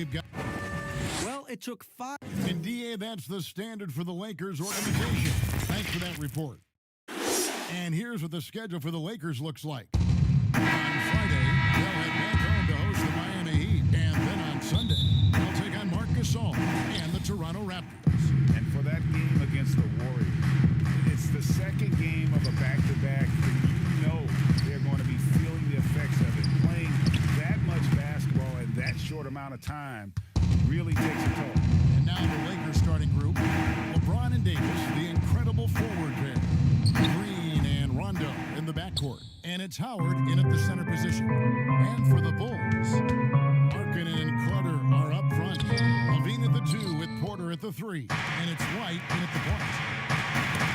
we've got... Well, it took 5... And DA, that's the standard for the Lakers organization. Thanks for that report. And here's what the schedule for the Lakers looks like. On Friday, they'll head back home to host the Miami Heat. And then on Sunday, they'll take on Marc Gasol and the Toronto Raptors. And for that game against the Warriors, it's the second game of a back-to-back, and you know they're going to be feeling the effects of it. Playing that much basketball in that short amount of time really takes a toll. And now the Lakers starting group, LeBron and Davis, the incredible forward pair. Green and Rondo in the backcourt. And it's Howard in at the center position. And for the Bulls, Markkanen and Clutter are up front. Levine at the 2 with Porter at the 3. And it's White in at the point.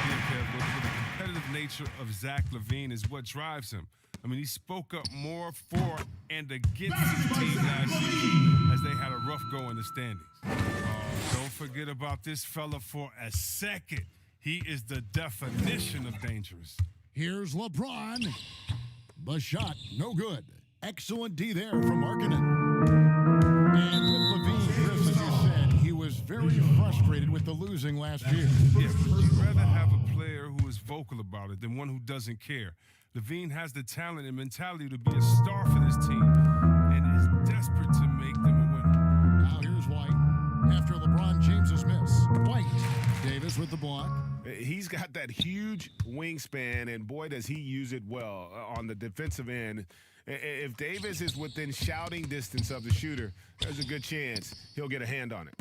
Yeah, Kev, but the competitive nature of Zach LaVine is what drives him. I mean, he spoke up more for and against his team last season as they had a rough go in the standings. Don't forget about this fella for a second. He is the definition of dangerous. Here's LeBron. The shot, no good. Excellent D there from Markkanen. And with LaVine, Chris, as you said, he was very frustrated with the losing last year. Yeah, but you'd rather have a player who is vocal about it than one who doesn't care. LaVine has the talent and mentality to be a star for this team and is desperate to make them a winner. Now here's White after LeBron James's miss. White, Davis with the block. He's got that huge wingspan, and boy, does he use it well on the defensive end. If Davis is within shouting distance of the shooter, there's a good chance he'll get a hand on it.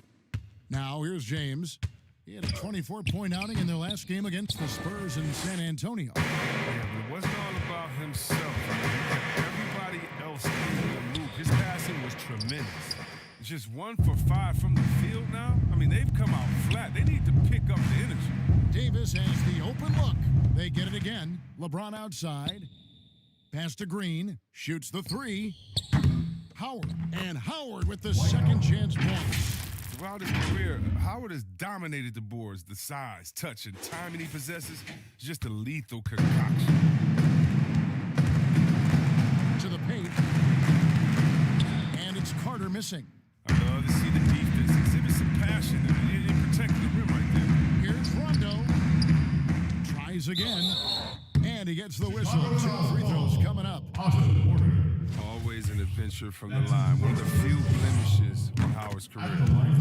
Now here's James. He had a 24-point outing in their last game against the Spurs in San Antonio. Yeah, but it wasn't all about himself. Everybody else in the loop. His passing was tremendous. It's just 1 for 5 from the field now. I mean, they've come out flat. They need to pick up the energy. Davis has the open look. They get it again. LeBron outside. Pass to Green. Shoots the 3. Howard. And Howard with the second chance point. Throughout his career, Howard has dominated the boards. The size, touch, and timing he possesses is just a lethal concoction. To the paint. And it's Carter missing. I love to see the defense exhibit some passion in protecting the rim right there. Here's Rondo. Tries again. And he gets the whistle. 2 free throws coming up. Always an adventure from the line. One of the few blemishes on Howard's career.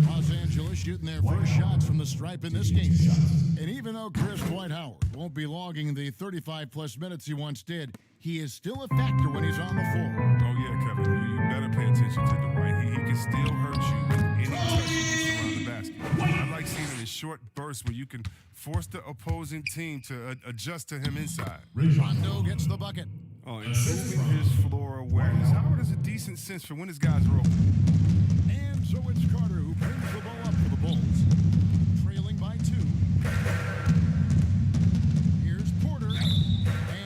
Los Angeles shooting their first shots from the stripe in this game. And even though Chris Dwight Howard won't be logging the 35-plus minutes he once did, he is still a factor when he's on the floor. Oh, yeah, Kevin. You better pay attention to Dwight. He can still hurt you with any touch he gets around the basket. I like seeing it in short bursts where you can force the opposing team to adjust to him inside. Rondo gets the bucket. Oh, improving his floor awareness. Howard has a decent sense for when his guys are open. And so it's Carter who brings the ball up for the Bulls. Trailing by 2. Here's Porter.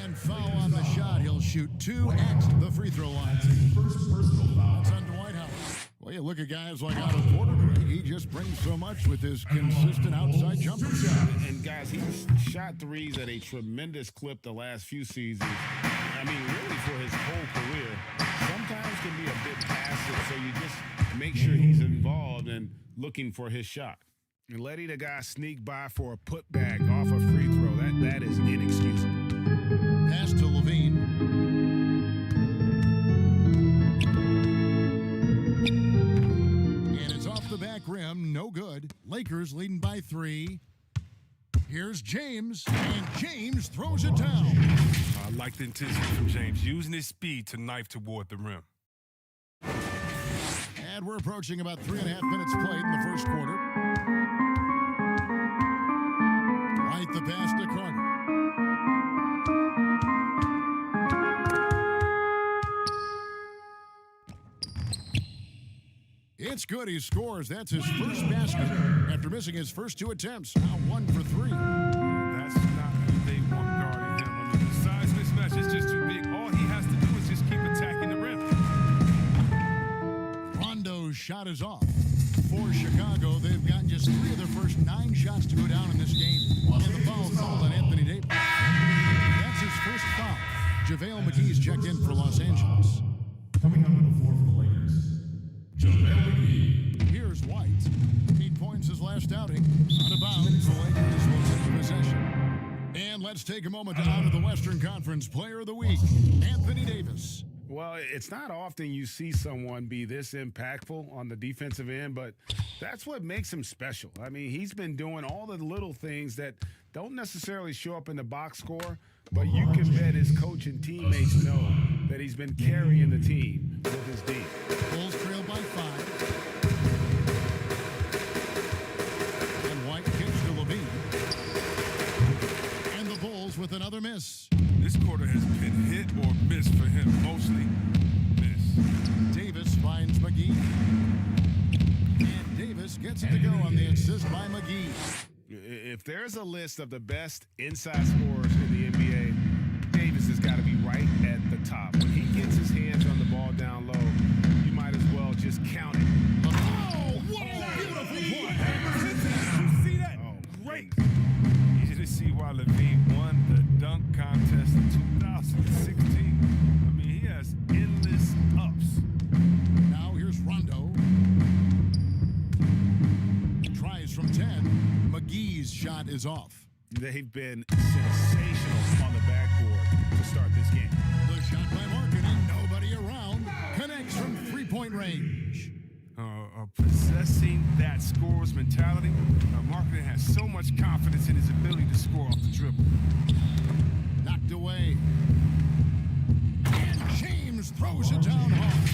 And foul on the shot. He'll shoot 2 at the free throw line. That's on Dwight Howard. Well, you look at guys like Otto Porter, he just brings so much with his consistent outside jumper. And guys, he's shot threes at a tremendous clip the last few seasons. I mean, really for his whole career. Sometimes can be a bit passive, so you just make sure he's involved and looking for his shot. And letting a guy sneak by for a putback off a free throw, that is inexcusable. Pass to Levine. And it's off the back rim, no good. Lakers leading by 3. Here's James, and James throws it down. I like the intensity from James, using his speed to knife toward the rim. And we're approaching about 3.5 minutes played in the first quarter. White the pass to Carter. It's good. He scores. That's his first basket after missing his first 2 attempts. Now 1 for 3. That's not who they want guarding him. I mean, the size mismatch is just too big. All he has to do is just keep attacking the rim. Rondo's shot is off. For Chicago, they've gotten just 3 of their first 9 shots to go down in this game. And the foul called on Anthony Davis. That's his first foul. JaVale McGee's checked in for Los Angeles. Coming up on the floor for the Lakers, Here's White. 8 points his last outing. Out of bounds, the Lakers will take possession. And let's take a moment to honor the Western Conference Player of the Week, Anthony Davis. Well, it's not often you see someone be this impactful on the defensive end, but that's what makes him special. I mean, he's been doing all the little things that don't necessarily show up in the box score, but you can bet his coach and teammates know that he's been carrying the team with his D. Bulls trail by 5. And White kicks to Levine. And the Bulls with another miss. This quarter has been hit or miss for him. Mostly miss. Davis finds McGee. And Davis gets it to go on the assist by McGee. If there's a list of the best inside scorers in the NBA, Davis has got to be right at the top. When he gets his hands on the ball down low, you might as well just count it. Oh, what a beautiful play! You see that? Great. Easy to see why Levine won the dunk contest in 2016. I mean, he has endless ups. Now here's Rondo. Tries from 10. McGee's shot is off. They've been sensational on the backboard to start this game. The shot by Markkanen, nobody around, connects from three-point range. Possessing that scorer's mentality, Markkanen has so much confidence in his ability to score off the dribble. Knocked away. And James throws it down hard.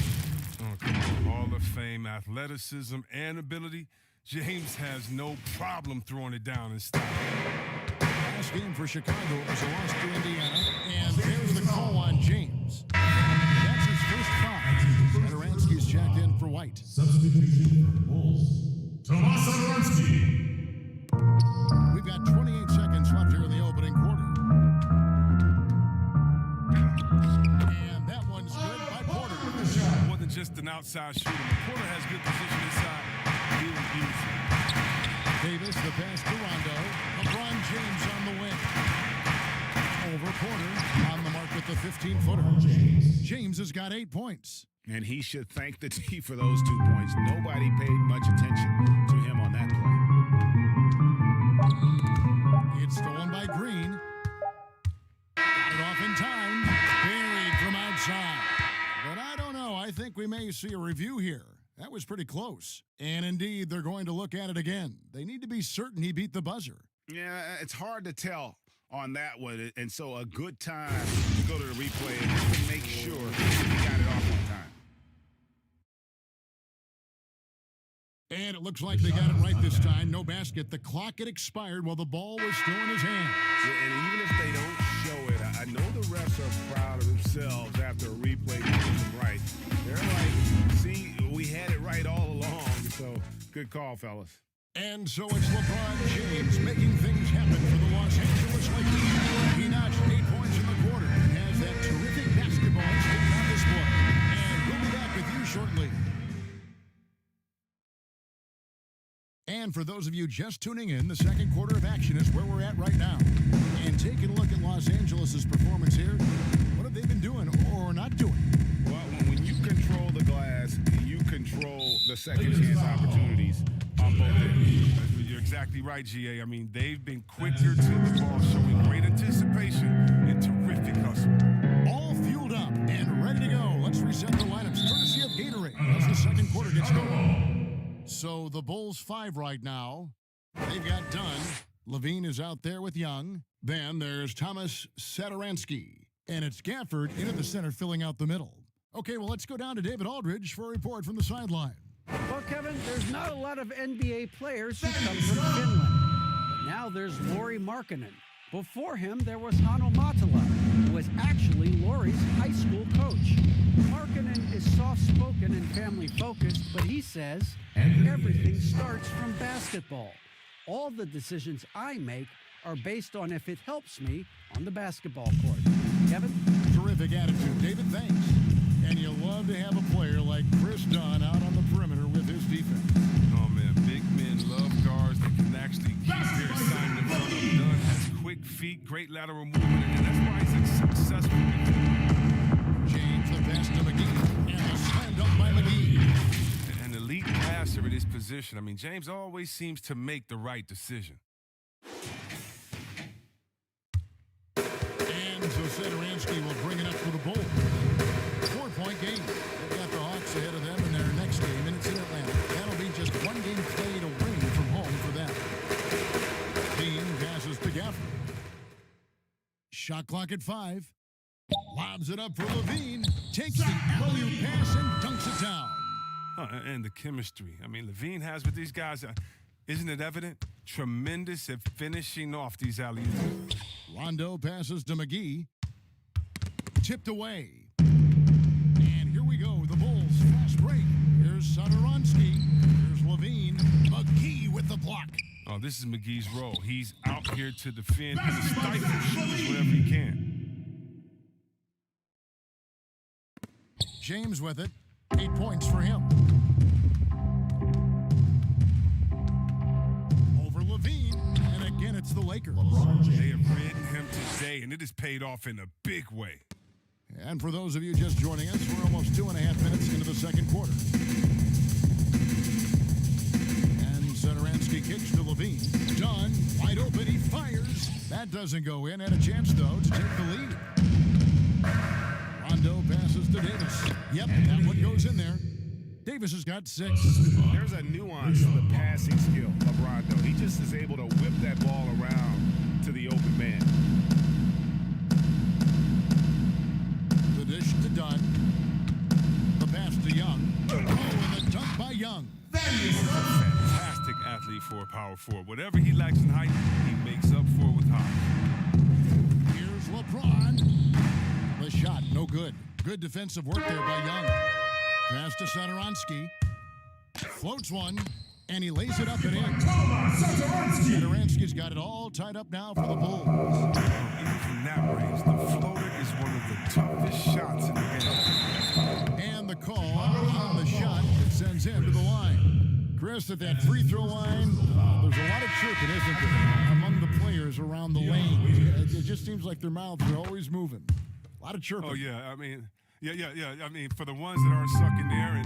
Oh, come on. Hall of Fame athleticism and ability. James has no problem throwing it down and stopping. Last game for Chicago was a loss to Indiana, and there's the call on James. That's his first foul. Satoransky's checked in for White. Substitution for Bulls. Tomas Satoransky. We've got 28 seconds left here in the opening quarter. And that one's good by Porter. More than just an outside shooter. Porter has good position inside. He will use it. Davis, the pass to Rondo. LeBron James on the wing. Over Porter on the mark with the 15-footer. James has got 8 points. And he should thank the D for those 2 points. Nobody paid much attention to him on that play. It's stolen by Green. Got it off in time. Buried from outside. But I don't know. I think we may see a review here. That was pretty close. And indeed, they're going to look at it again. They need to be certain he beat the buzzer. Yeah, it's hard to tell on that one. And so a good time to go to the replay and just to make sure he got it off on time. And it looks like they got it right this time. No basket. The clock had expired while the ball was still in his hands. Yeah, and even if they don't show it, I know the refs are proud of themselves after a replay proves them right. They're like, see, we had it right all along. So good call, fellas. And so it's LeBron James making things happen for the Los Angeles Lakers. He notched 8 points in the quarter and has that terrific basketball instinct on display. And we'll be back with you shortly. And for those of you just tuning in, the second quarter of action is where we're at right now. And taking a look at Los Angeles' performance here, what have they been doing or not doing? Well, when you control the glass, you control the second chance opportunities on both ends. You're exactly right, GA. I mean, they've been quicker to the ball, showing great anticipation and terrific hustle. All fueled up and ready to go. Let's reset the lineups courtesy of Gatorade as the second quarter gets going. So the Bulls 5 right now. They've got Dunn. Levine is out there with Young. Then there's Thomas Satoransky. And it's Gafford into the center filling out the middle. Okay, well, let's go down to David Aldridge for a report from the sideline. Well, Kevin, there's not a lot of NBA players who come from Finland. But now there's Lauri Markkanen. Before him, there was Hanno Matala, who was actually Lauri's high school coach. Markkanen is soft-spoken and family-focused, but he says everything starts from basketball. All the decisions I make are based on if it helps me on the basketball court. Kevin? Terrific attitude. David, thanks. And you love to have a player like Chris Dunn out on the perimeter with his defense. Oh, man, big men love guards that can actually keep their assignment in front of them. Dunn has quick feet, great lateral movement, and that's why he's successful. James, the pass to McGee, and a slam dunk by McGee. position. I mean, James always seems to make the right decision. And so Sadaransky will bring it up for the Bulls. 4-point game. They've got the Hawks ahead of them in their next game, and it's in Atlanta. That'll be just one game played away from home for them. Dean passes to Gafford. Shot clock at 5. Lobs it up for Levine. Takes the alley-oop pass and dunks it down. And the chemistry. I mean, Levine has with these guys, isn't it evident? Tremendous at finishing off these alley-oops. Rondo passes to McGee. Tipped away. And here we go. The Bulls fast break. Here's Sadaransky. Here's Levine. McGee with the block. Oh, this is McGee's role. He's out here to defend and to stifle shooters wherever he can. James with it. 8 points for him. Over Levine. And again, it's the Lakers. They have ridden him today, and it has paid off in a big way. And for those of you just joining us, we're almost 2.5 minutes into the second quarter. And Sadaransky kicks to Levine. Done. Wide open. He fires. That doesn't go in. Had a chance, though, to take the lead. Rondo passes to Davis. Yep, that one goes in there. Davis has got 6. There's a nuance to the passing skill of Rondo. He just is able to whip that ball around to the open man. The dish to Dunn. The pass to Young. Oh, and the dunk by Young. Fantastic athlete for a power forward. Whatever he lacks in height, he makes up for it with height. Here's LeBron. The shot, no good. Good defensive work there by Young. Pass to Sadaransky. Floats one, and he lays it up and in. Sadaransky's got it all tied up now for the Bulls. Even from that range, the floater is one of the toughest shots in the game. And the call on the shot that sends him to the line. Chris, at that free throw line, there's a lot of chirping, isn't there, among the players around the lane. It just seems like their mouths are always moving. A lot of chirping. Oh, yeah. I mean, yeah. I mean, for the ones that aren't sucking there and,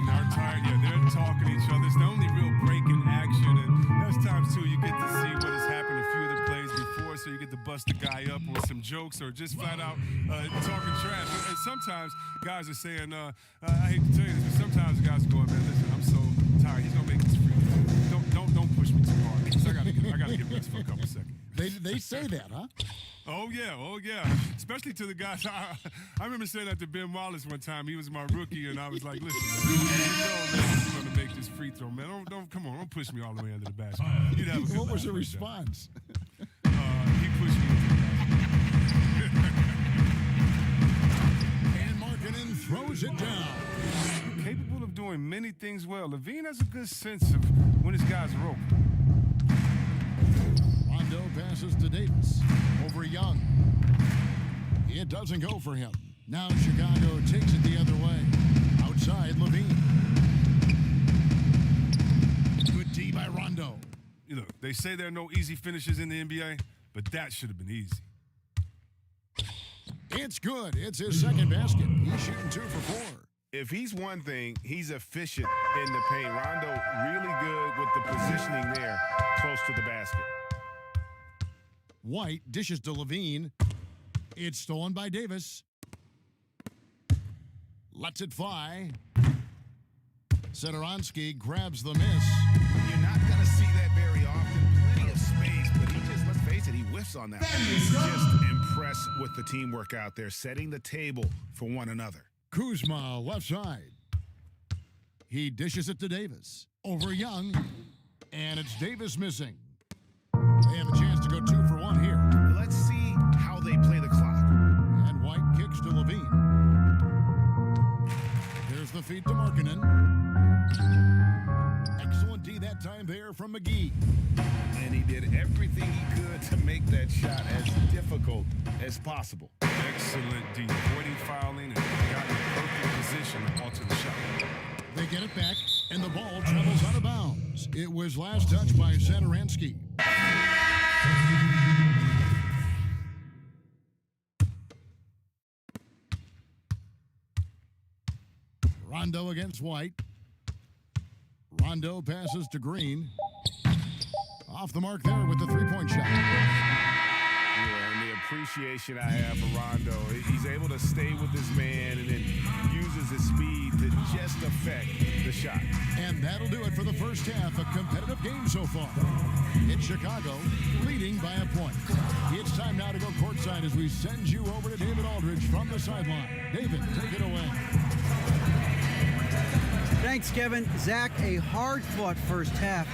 aren't tired, they're talking to each other. It's the only real break in action. And there's times, too, you get to see what has happened a few of the plays before, so you get to bust the guy up on some jokes or just flat out talking trash. And sometimes guys are saying, I hate to tell you this, but sometimes guys are going, man, listen, I'm so tired. He's going to make this free. Don't push me too hard, because I got to get rest for a couple seconds. They say that, huh? Oh, yeah. Especially to the guys. I remember saying that to Ben Wallace one time. He was my rookie, and I was like, listen, man, he's going to make this free throw, man. Don't push me all the way under the basket. You'd have a good What was the laugh response? He pushed me into the basket. And Markkanen throws it down. Capable of doing many things well. Levine has a good sense of when his guys are open. Rondo passes to Davis. Over Young. It doesn't go for him. Now Chicago takes it the other way. Outside, Levine. Good D by Rondo. They say there are no easy finishes in the NBA, but that should have been easy. It's good. It's his second basket. He's shooting 2 for 4. If he's one thing, he's efficient in the paint. Rondo really good with the positioning there close to the basket. White dishes to Levine. It's stolen by Davis. Lets it fly. Sadaransky grabs the miss. You're not going to see that very often. Plenty of space, but he just, let's face it, he whiffs on that. Just impressed with the teamwork out there, setting the table for one another. Kuzma, left side. He dishes it to Davis. Over Young. And it's Davis missing. They have a chance to go 2 for 1 here. Let's see how they play the clock. And White kicks to Levine. Here's the feed to Markkanen. Excellent D that time there from McGee. And he did everything he could to make that shot as difficult as possible. Excellent D. Avoiding fouling and got in a perfect position to alter the shot. They get it back, and the ball travels out of bounds. It was last touched by Sadaransky. Rondo against White. Rondo passes to Green. Off the mark there with the three-point shot. Yeah, and the appreciation I have for Rondo, he's able to stay with his man and then uses his speed to just affect the shot. And that'll do it for the first half. A competitive game so far. It's Chicago leading by a point. It's time now to go courtside as we send you over to David Aldridge from the sideline. David, take it away. Thanks, Kevin. Zach, a hard-fought first half.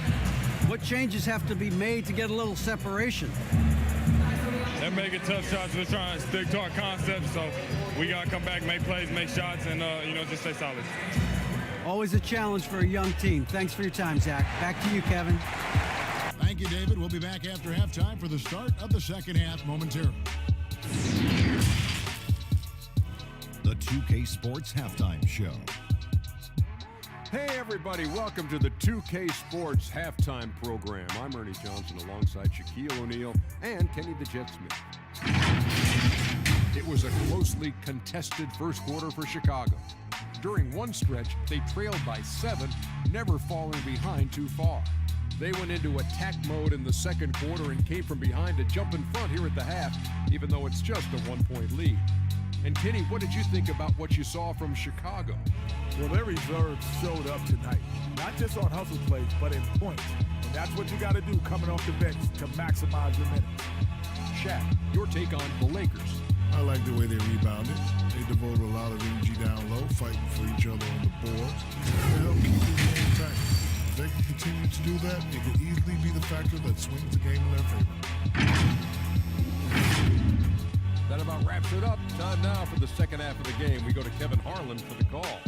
What changes have to be made to get a little separation? They're making tough shots. We're trying to stick to our concept, so we got to come back, make plays, make shots, and, just stay solid. Always a challenge for a young team. Thanks for your time, Zach. Back to you, Kevin. Thank you, David. We'll be back after halftime for the start of the second half momentarily. The 2K Sports Halftime Show. Hey everybody, welcome to the 2K Sports Halftime Program. I'm Ernie Johnson alongside Shaquille O'Neal and Kenny the Jet Smith. It was a closely contested first quarter for Chicago. During one stretch, they trailed by 7, never falling behind too far. They went into attack mode in the second quarter and came from behind to jump in front here at the half, even though it's just a 1-point lead. And Kenny, what did you think about what you saw from Chicago? Well, their reserves showed up tonight, not just on hustle plays, but in points. And that's what you got to do coming off the bench to maximize your minutes. Shaq, your take on the Lakers. I like the way they rebounded. They devoted a lot of energy down low, fighting for each other on the boards. They helped keep the game tight. If they can continue to do that, it could easily be the factor that swings the game in their favor. That about wraps it up. Time now for the second half of the game. We go to Kevin Harlan for the call.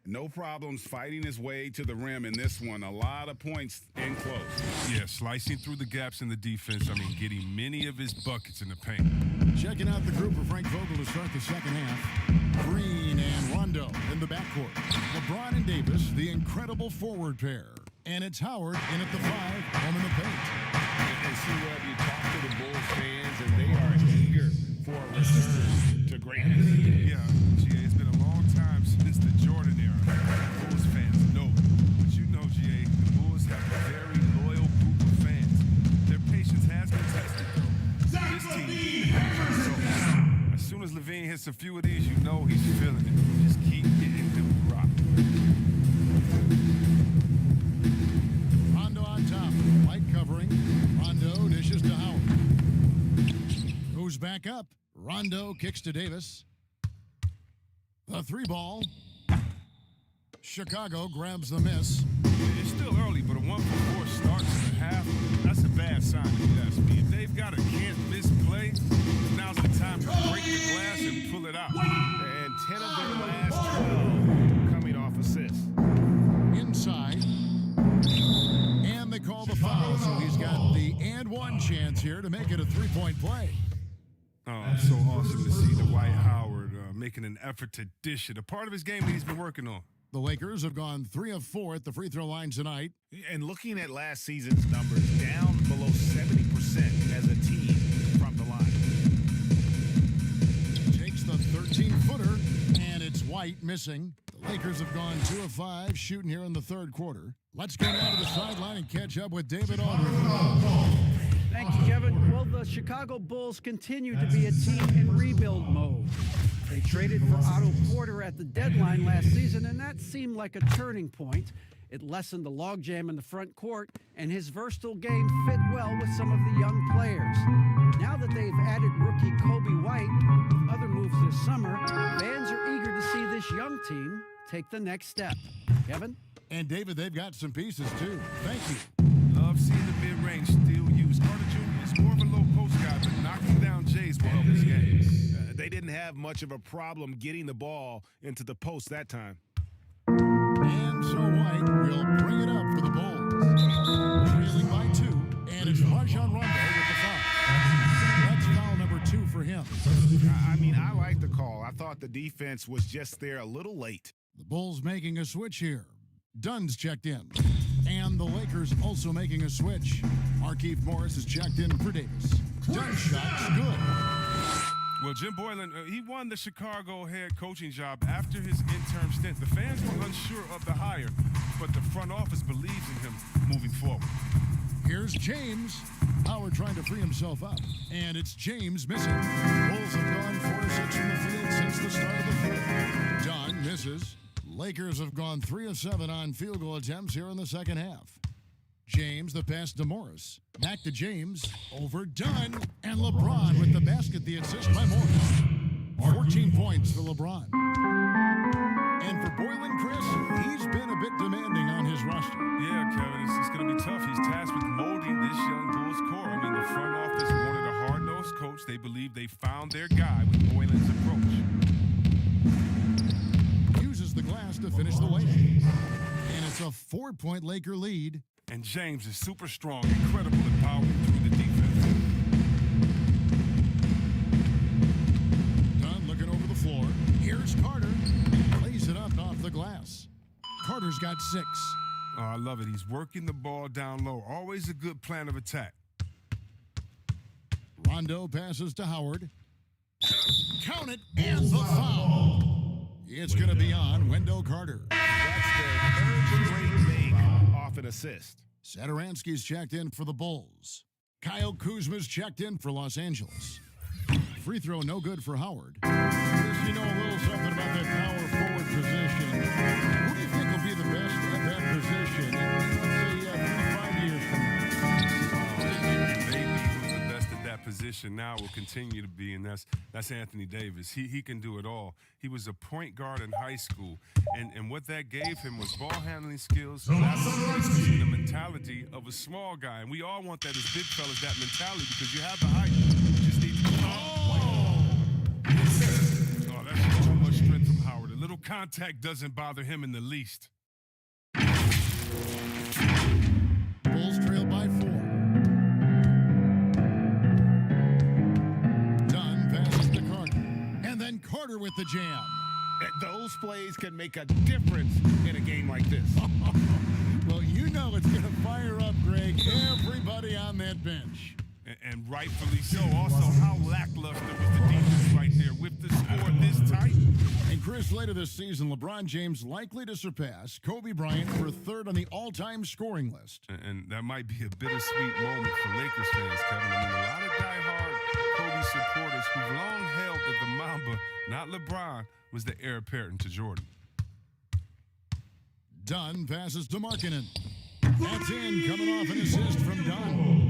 No problems fighting his way to the rim in this one. A lot of points in close. Yeah, slicing through the gaps in the defense. Getting many of his buckets in the paint. Checking out the group for Frank Vogel to start the second half. Green and Rondo in the backcourt. LeBron and Davis, the incredible forward pair. And it's Howard in at the 5, home in the paint. And see what you talk to the Bulls fans, and they are eager for a return to greatness. Yeah, GA, it's been a long time since the Jordan era. Bulls fans know. But you know, GA, the Bulls have a very loyal group of fans. Their patience has been tested, though. This team, so, as soon as Levine hits a few of these, you know he's feeling it. Just keep getting him rocked. Rondo on top. White covering. Rondo dishes to Howard. Who's back up? Rondo kicks to Davis. The 3-ball. Chicago grabs the miss. It's still early, but a 1-for-4 start to the half, that's a bad sign if you ask me. If they've got a can't-miss play, now's the time to break the glass and pull it out. And 10 of their last 12 coming off assists. Inside. And they call the foul, so he's got the and one chance here to make it a 3-point play. Oh, it's so awesome to see Dwight Howard making an effort to dish it, a part of his game that he's been working on. The Lakers have gone 3 of 4 at the free throw line tonight. And looking at last season's numbers, down below 70% as a team from the line. Takes the 13-footer, and it's White missing. The Lakers have gone 2 of 5 shooting here in the third quarter. Let's go down to the sideline and catch up with David Aldridge. Thanks, Kevin. Well, the Chicago Bulls continue to be a team in rebuild mode. They traded for Otto Porter at the deadline last season, and that seemed like a turning point. It lessened the logjam in the front court, and his versatile game fit well with some of the young players. Now that they've added rookie Kobe White with other moves this summer, fans are eager to see this young team take the next step. Kevin? And David, they've got some pieces too. Thank you. Love seeing the mid-range still used. Carter Jr. is more of a low-post guy, but knocking down Jays will help his game. They didn't have much of a problem getting the ball into the post that time. And so White will bring it up for the Bulls. Trailing by 2, and it's Rajon Rondo with the foul. That's foul number 2 for him. I mean, I like the call. I thought the defense was just there a little late. The Bulls making a switch here. Dunn's checked in. And the Lakers also making a switch. Markieff Morris is checked in for Davis. Dunn's shot's good. Well, Jim Boylan, he won the Chicago head coaching job after his interim stint. The fans were unsure of the hire, but the front office believes in him moving forward. Here's James. Howard trying to free himself up. And it's James missing. Bulls have gone 4 of 6 from the field since the start of the field. Dunn misses. Lakers have gone 3 of 7 on field goal attempts here in the second half. James, the pass to Morris. Back to James. Over Dunn. And LeBron with the basket, the assist by Morris. 14 points for LeBron. And for Boylan, Chris, he's been a bit demanding on his roster. Yeah, Kevin, it's going to be tough. He's tasked with molding this young Bulls core. I mean, the front office wanted a hard-nosed coach. They believe they found their guy with Boylan's approach. Uses the glass to finish the way. And it's a 4-point Laker lead. And James is super strong, incredible at powering through the defense. Dunn looking over the floor. Here's Carter. Lays it up off the glass. Carter's got 6. Oh, I love it. He's working the ball down low. Always a good plan of attack. Rondo passes to Howard. Count it, and the foul. It's going to be on Wendell Carter. That's the third straight make off an assist. Satoransky's checked in for the Bulls. Kyle Kuzma's checked in for Los Angeles. Free throw no good for Howard. Chris, you know a little something about that power forward position. Who do you think will be the best at that position in, let's say, 5 years from now? Maybe who's the best at that position now will continue to be, and that's Anthony Davis. He can do it all. He was a point guard in high school, and what that gave him was ball handling skills, and the mentality of a small guy. And we all want that as big fellas, that mentality, because you have the height. You just need to that's just too much strength from Howard. A little contact doesn't bother him in the least. Bulls trail by 4. Dunn passes to Carter. And then Carter with the jam. Those plays can make a difference in a game like this. Well, you know it's going to fire up, Greg, everybody on that bench. And rightfully so. Also, how lackluster was the defense right there with the score this tight? And Chris, later this season, LeBron James likely to surpass Kobe Bryant for 3rd on the all-time scoring list. And that might be a bittersweet moment for Lakers fans, Kevin. I mean, a lot of diehard Kobe supporters who've long held that the Mamba, not LeBron, was the heir apparent to Jordan. Dunn passes to Markkanen. That's in, coming off an assist from Dunn.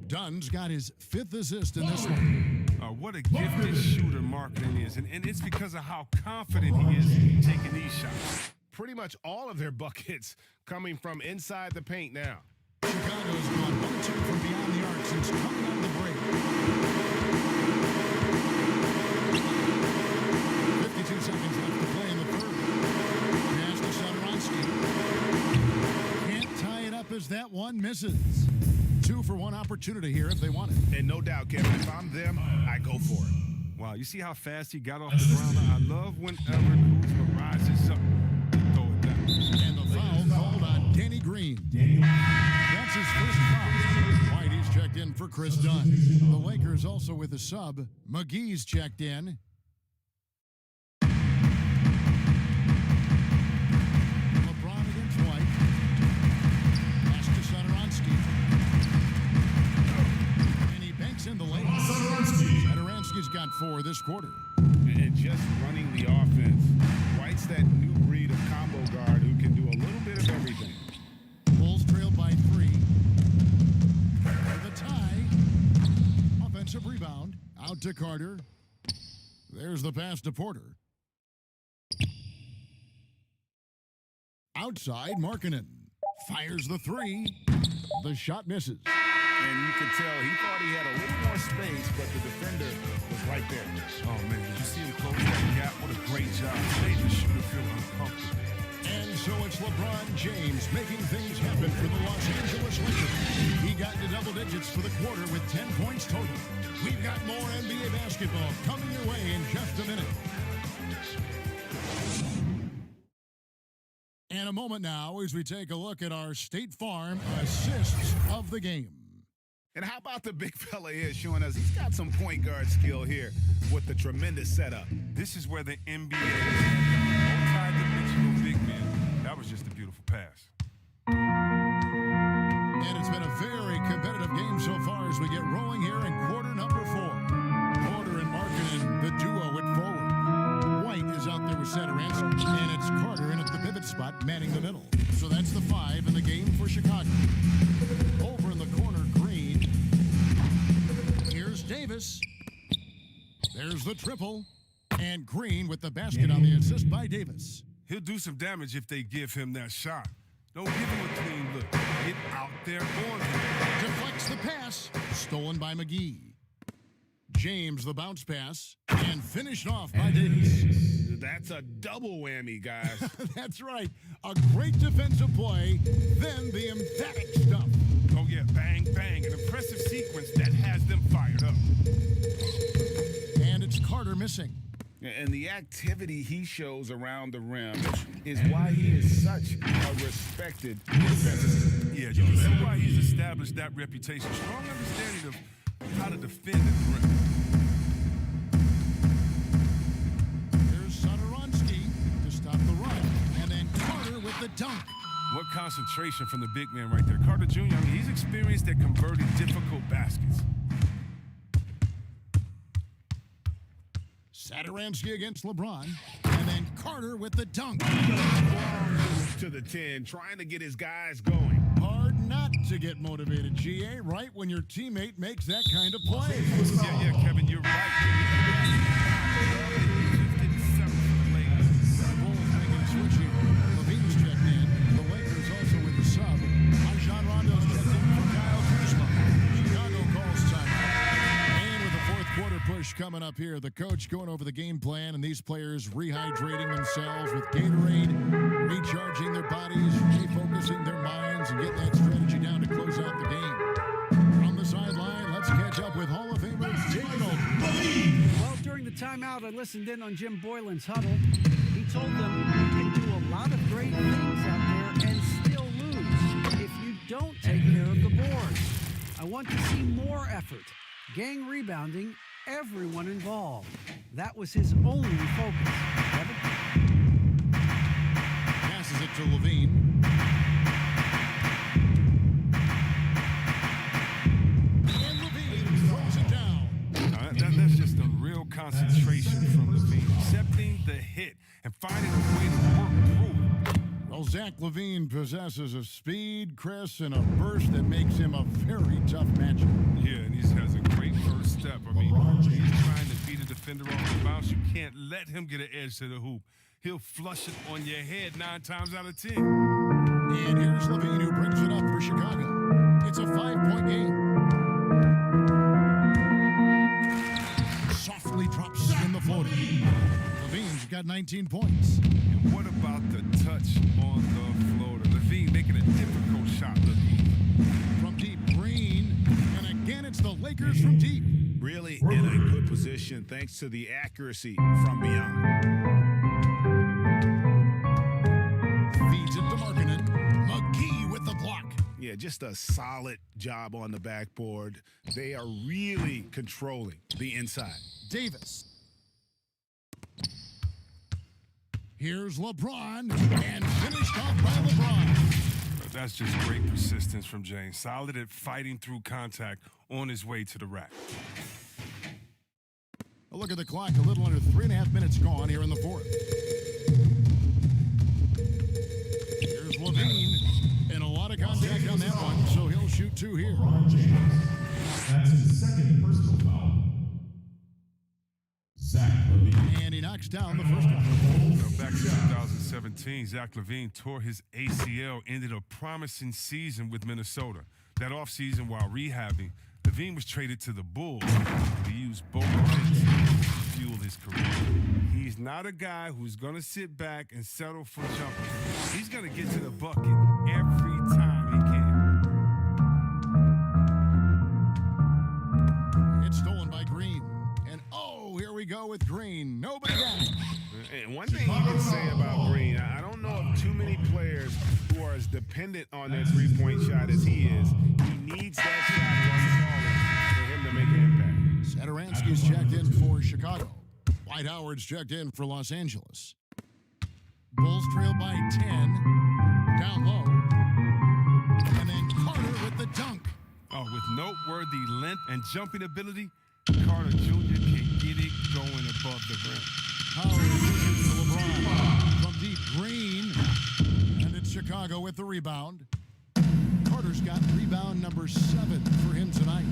Dunn's got his 5th assist in this one. What a gifted shooter Markkanen is, and it's because of how confident he is taking these shots. Pretty much all of their buckets coming from inside the paint now. Chicago's gone 1-2 from beyond the arc since coming out of the break. 52 seconds left to play in the third. Pass to Satoransky. Can't tie it up as that one misses. 2 for 1 opportunity here if they want it. And no doubt, Kevin, if I'm them, I go for it. Wow, you see how fast he got off the ground? I love whenever Kuzma rises up to throw it down. And the foul called on Danny Green. That's his first foul. Whitey's checked in for Chris Dunn. The Lakers also with a sub. McGee's checked in. LeBron against White. Pass to Satoransky. And he banks in the lane. Satoransky's got 4 this quarter. And just running the offense. White's that new breed of combo guard who can do a little bit of everything. Bulls trail by 3. The tie. Offensive rebound. Out to Carter. There's the pass to Porter. Outside, Markkanen. Fires the 3. The shot misses. And you could tell he thought he had a little more space, but the defender was right there. Oh, man, did you see him close that gap? What a great job. Made the shooter feel uncomfortable. And so it's LeBron James making things happen for the Los Angeles Lakers. He got got into double digits for the quarter with 10 points total. We've got more NBA basketball coming your way in just a minute. And a moment now as we take a look at our State Farm assists of the game. And how about the big fella here showing us he's got some point guard skill here with the tremendous setup. This is where the NBA is multi-dimensional big men. That was just a beautiful pass. And it's been a very competitive game so far as we get rolling here in quarter number 4. Porter and Markkanen, the duo at forward. White is out there with Saturansky, and it's Carter in at the pivot spot, manning the middle. So that's the 5 in the game for Chicago. Over in the corner, Green. Here's Davis. There's the triple. And Green with the basket on the assist by Davis. He'll do some damage if they give him that shot. Don't give him a clean look. Get out there on him. Deflects the pass. Stolen by McGee. James, the bounce pass. And finished off by Davis. That's a double whammy, guys. That's right. A great defensive play, then the emphatic stuff. Oh, yeah, bang, bang. An impressive sequence that has them fired up. And it's Carter missing. And the activity he shows around the rim is why he is such a respected defender. Yeah, you can see why he's established that reputation. Strong understanding of how to defend at the rim. There's Saturansky to stop the run. And then Carter with the dunk. What concentration from the big man right there. Carter Jr., I mean, he's experienced at converting difficult baskets. Saturansky against LeBron. And then Carter with the dunk. To the 10, trying to get his guys going. Hard not to get motivated, GA, right when your teammate makes that kind of play. Yeah, Kevin, you're right. Bulls making a switch here. Levine's checked in. The Lakers also with the sub. Rajon Rondo's checked in for Kyle Kuzma. Chicago calls timeout. And with the fourth quarter push coming up here, the coach going over the game plan and these players rehydrating themselves with Gatorade, recharging their bodies, refocusing their minds, and getting that strategy down to close out the game. From the sideline, let's catch up with Hall of Famer David Olden. Well, during the timeout, I listened in on Jim Boylan's huddle. He told them you can do a lot of great things out there and still lose if you don't take care of the boards. I want to see more effort, gang rebounding, everyone involved. That was his only focus. Kevin? Passes it to Levine. And Levine throws it down. That's just a real concentration from Levine. Accepting the hit and finding a way to work through it. Well, Zach Levine possesses a speed, Chris, and a burst that makes him a very tough matchup. Yeah, and he has a great first step. I mean, he's trying to beat a defender off the bounce. You can't let him get an edge to the hoop. He'll flush it on your head 9 times out of 10. And here's Levine who brings it up for Chicago. It's a 5-point game. Softly drops in the floater. Levine's got 19 points. And what about the touch on the floater? Levine making a difficult shot look easy. From deep, Green. And again, it's the Lakers from deep. Really in a good position thanks to the accuracy from beyond. Feeds it to Markkanen. McGee with the block. Yeah, just a solid job on the backboard. They are really controlling the inside. Davis. Here's LeBron, and finished off by LeBron. That's just great persistence from James. Solid at fighting through contact on his way to the rack. A look at the clock, a little under 3.5 minutes gone here in the fourth. Here's Levine, and a lot of contact on that one, so he'll shoot 2 here. That's his second personal foul. Zach Levine. And he knocks down the first one. Back in 2017, Zach Levine tore his ACL, ended a promising season with Minnesota. That offseason, while rehabbing, Levine was traded to the Bulls. He used both picks to fuel his career. He's not a guy who's going to sit back and settle for jumpers. He's going to get to the bucket every time he can. one thing you can say about Green, I don't know of too many players who are as dependent on their three-point shot as he is. He needs that shot for him to make an impact. Saturansky's checked in for Chicago. Dwight Howard's checked in for Los Angeles. Bulls trail by 10. Down low. And then Carter with the dunk. Oh, with noteworthy length and jumping ability, Carter Jr. can get it going above the rim. Howard pushes to LeBron. From deep, Green. And it's Chicago with the rebound. Carter's got rebound number 7 for him tonight.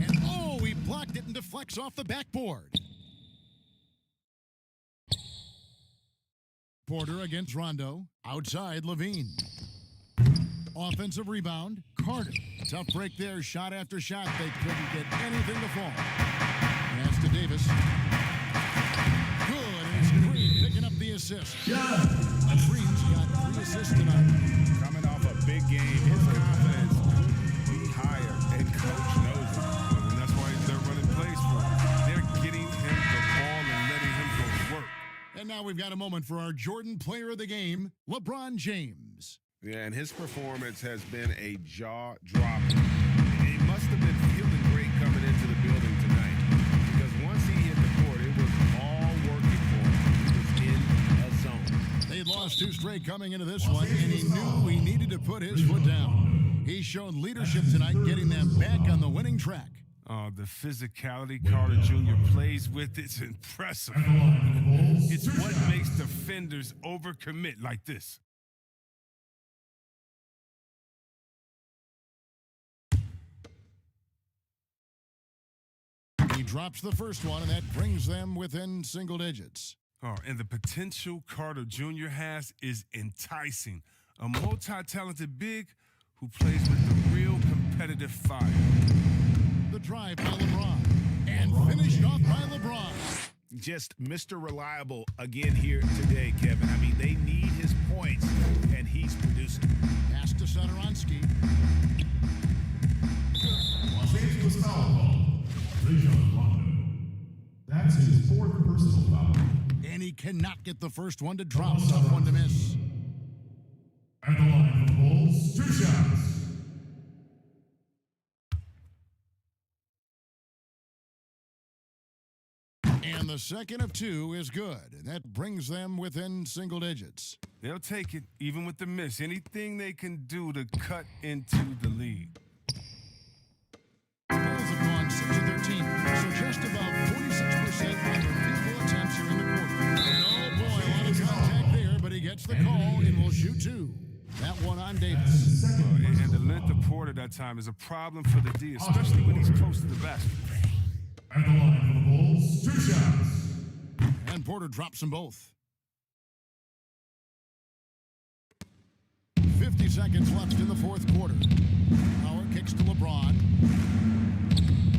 And oh, he blocked it and deflects off the backboard. Porter against Rondo. Outside, Levine. Offensive rebound, Carter. Tough break there, shot after shot. They couldn't get anything to fall. Pass to Davis. Good, and it's Green picking up the assist. Green's got 3 assists tonight. Coming off a big game, his confidence could be higher, and coach knows it. And that's why they're running plays for him. They're getting him the ball and letting him go to work. And now we've got a moment for our Jordan player of the game, LeBron James. Yeah, and his performance has been a jaw-dropper. He must have been feeling great coming into the building tonight, because once he hit the court, it was all working for him. He was in a zone. They lost 2 straight coming into this one, and he knew he needed to put his foot down. He showed leadership tonight, getting them back on the winning track. The physicality Carter Jr. plays with, it's impressive. It's what makes defenders overcommit like this. He drops the first one, and that brings them within single digits. Oh, and the potential Carter Jr. has is enticing. A multi-talented big who plays with the real competitive fire. The drive by LeBron, and finished off by LeBron. Just Mr. Reliable again here today, Kevin. I mean, they need his points, and he's producing. Pass to Saturansky. Los Angeles foul call. Rajon Rondo. That's his 4th personal foul. And he cannot get the first one to drop. Tough one to miss. At the line for the Bulls, 2 shots. And the second of 2 is good. And that brings them within single digits. They'll take it, even with the miss. Anything they can do to cut into the lead. The Bulls have gone 6 of 13, so just about 46% on their field goal attempts here in the quarter. And oh boy, a lot of contact there, but he gets the call and will shoot 2. That one on Davis. And the length of Porter that time is a problem for the D, especially when he's close to the basket. At the line for the Bulls, 2 shots. And Porter drops them both. 50 seconds left in the 4th quarter. Howard kicks to LeBron.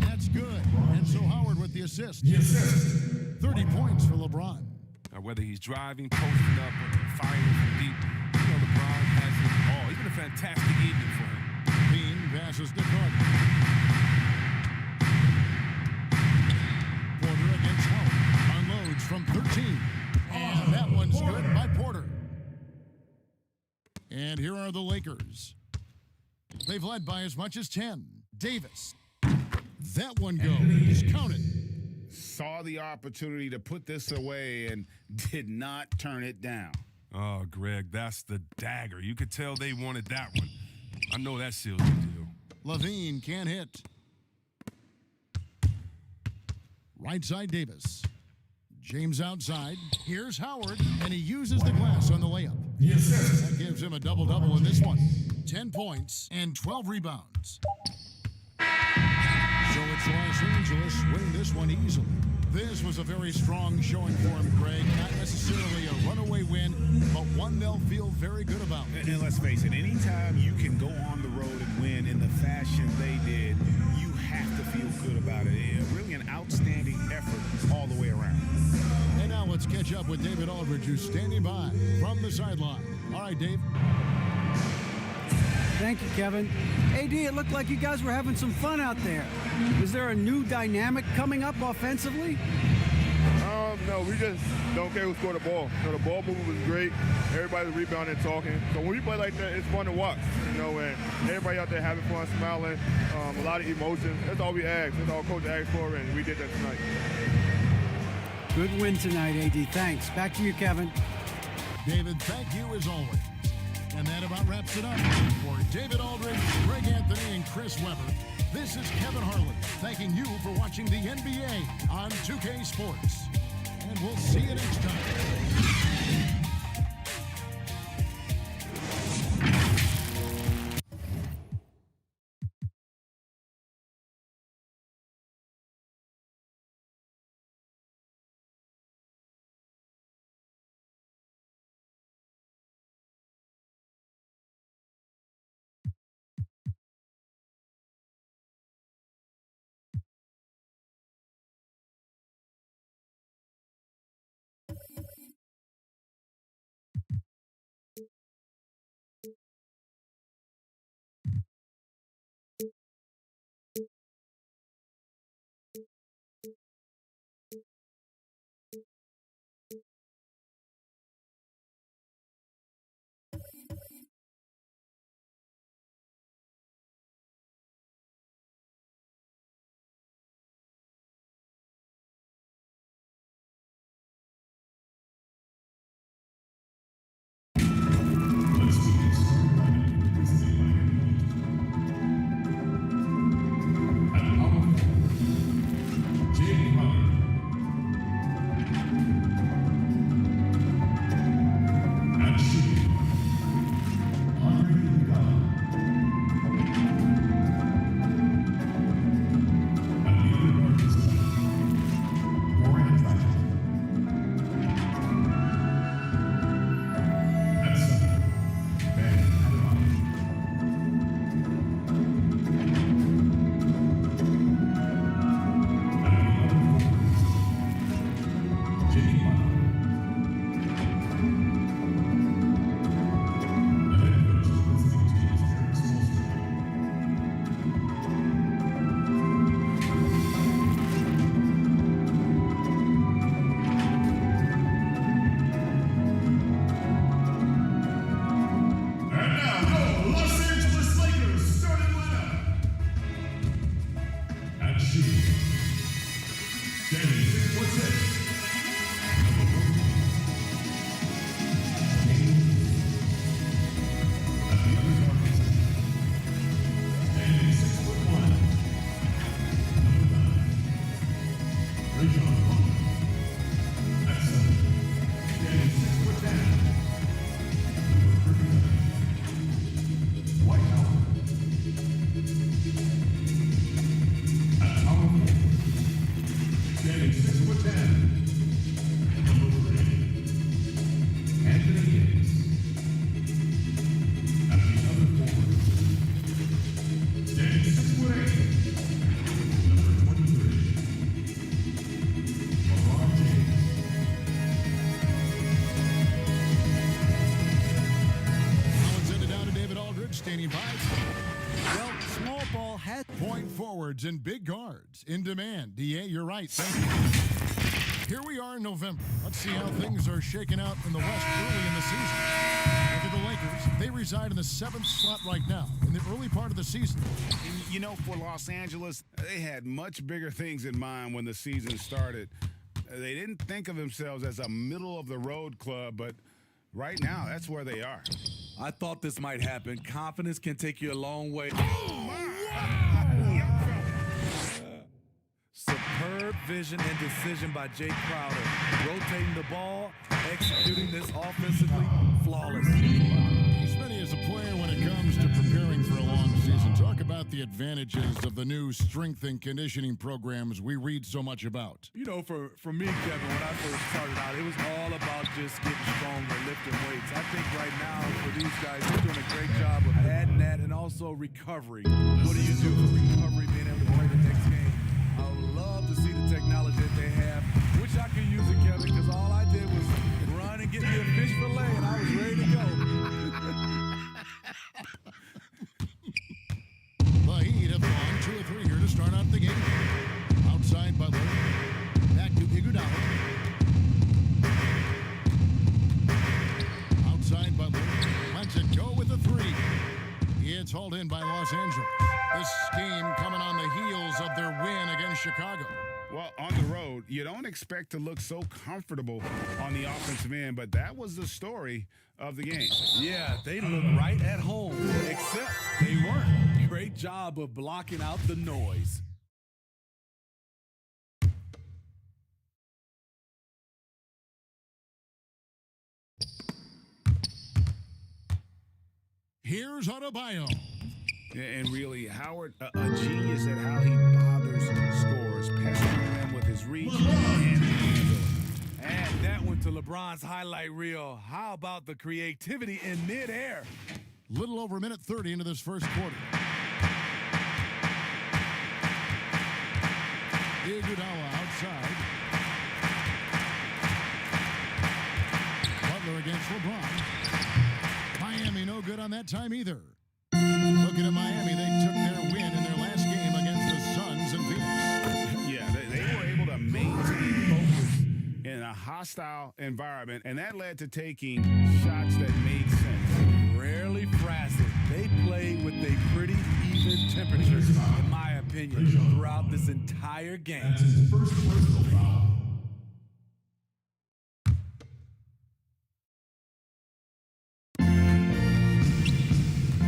That's good. And so Howard with the assist. 30 points for LeBron. Now, whether he's driving, posting up, or firing from deep, you know LeBron has it all. It's been a fantastic evening for him. Bean passes to Carter. Porter against Howard. Unloads from 13. And that one's good by Porter. And here are the Lakers. They've led by as much as 10. Davis. That one goes. Counted. Saw the opportunity to put this away and did not turn it down. Oh, Greg, that's the dagger. You could tell they wanted that one. I know that seals the deal. Levine can't hit. Right side Davis. James outside. Here's Howard, and he uses the glass on the layup. That gives him a double-double in this one. 10 points and 12 rebounds. So it's Los Angeles winning this one easily. This was a very strong showing for him, Greg. Not necessarily a runaway win, but one they'll feel very good about. And let's face it, anytime you can go on the road and win in the fashion they did, you have to feel good about it. Really an outstanding effort all the way around. And now let's catch up with David Aldridge, who's standing by from the sideline. All right, Dave. Thank you, Kevin. AD, it looked like you guys were having some fun out there. Is there a new dynamic coming up offensively? No, we just don't care who scored the ball. The ball movement was great. Everybody's rebounding and talking. So when we play like that, it's fun to watch, and everybody out there having fun, smiling, a lot of emotion. That's all we asked. That's all Coach asked for, and we did that tonight. Good win tonight, AD. Thanks. Back to you, Kevin. David, thank you as always. And that about wraps it up. For David Aldridge, Greg Anthony, and Chris Webber, this is Kevin Harlan thanking you for watching the NBA on 2K Sports. And we'll see you next time. And big guards in demand. DA, you're right. Thank you. Here we are in November. Let's see how things are shaking out in the West early in the season. Look at the Lakers. They reside in the 7th slot right now in the early part of the season. You know, for Los Angeles, they had much bigger things in mind when the season started. They didn't think of themselves as a middle-of-the-road club, but right now, that's where they are. I thought this might happen. Confidence can take you a long way. Superb vision and decision by Jay Crowder. Rotating the ball, executing this offensively, flawless. He's many as a player when it comes to preparing for a long season. Talk about the advantages of the new strength and conditioning programs we read so much about. You know, for me, Kevin, when I first started out, it was all about just getting stronger, lifting weights. I think right now, for these guys, they're doing a great job of adding that and also recovery. What do you do for recovery, being able to play the next game? I would love to see the technology that they have. Wish I could use it, Kevin, because all I did was run and get me a fish fillet, and I was ready to go. The Heat have gone 2 of 3 here to start out the game. Outside Butler. Back to Iguodala. called in by Los Angeles. This game coming on the heels of their win against Chicago. Well, on the road, you don't expect to look so comfortable on the offensive end, but that was the story of the game. Yeah, they look right at home, except they weren't. Great job of blocking out the noise. Here's Adebayo. And really, Howard, a genius at how he bothers scores, pestering them with his reach and handling. Add that one to LeBron's highlight reel. How about the creativity in midair? Little over a minute 30 into this first quarter. Iguodala outside. Butler against LeBron. Miami no good on that time either. Looking at Miami, they took their win in their last game against the Suns in Phoenix. Yeah, they were able to maintain focus in a hostile environment, and that led to taking shots that made sense. Rarely frazzled. They played with a pretty even temperature, in my opinion, throughout this entire game. That's his first personal foul.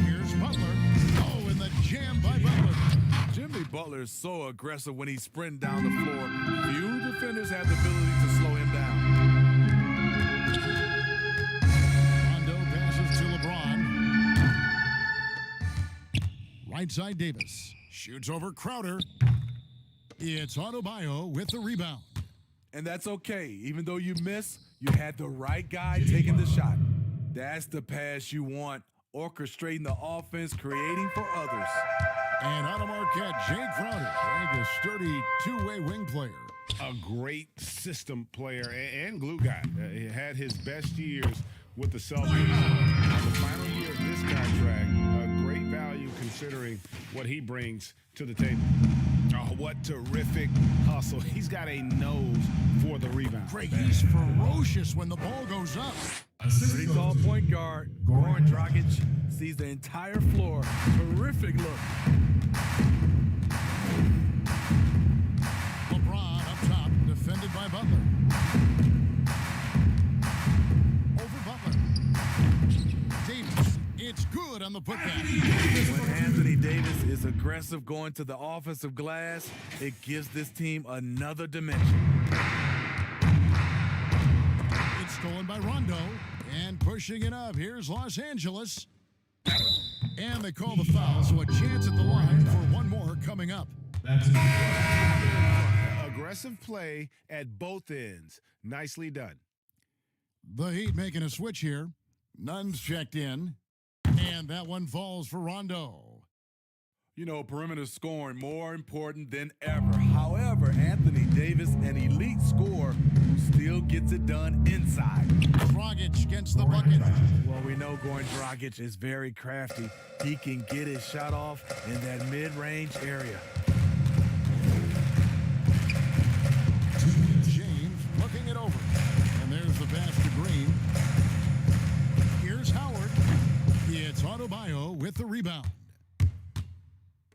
Here's Butler. Oh, and the jam by Butler. Jimmy Butler is so aggressive when he's sprinting down the floor. Few defenders have the ability to slow him down. Rondo passes to LeBron. Right side Davis. Shoots over Crowder. It's Adebayo with the rebound. And that's okay. Even though you miss, you had the right guy taking the shot. That's the pass you want. Orchestrating the offense, creating for others. And out of Marquette, Jay Crowder, a sturdy two-way wing player. A great system player and glue guy. He had his best years with the Celtics. The final year of this contract, a great value considering what he brings to the table. Oh, what terrific hustle. He's got a nose for the rebound. Greg, he's ferocious when the ball goes up. Pretty tall point guard, Goran Dragic, sees the entire floor. Terrific look. LeBron up top, defended by Butler. Over Butler. Davis, it's good on the putback. When Anthony Davis is aggressive going to the offensive glass, it gives this team another dimension. It's stolen by Rondo. And pushing it up, here's Los Angeles. And they call the foul, so a chance at the line for one more coming up. Aggressive play at both ends. Nicely done. The Heat making a switch here. Nunn's checked in. And that one falls for Rondo. You know, perimeter scoring more important than ever. However, Anthony Davis, an elite scorer who still gets it done inside. Dragic gets the bucket. Well, we know Goran Dragic is very crafty. He can get his shot off in that mid-range area. James looking it over. And there's the pass to Green. Here's Howard. It's Adebayo with the rebound.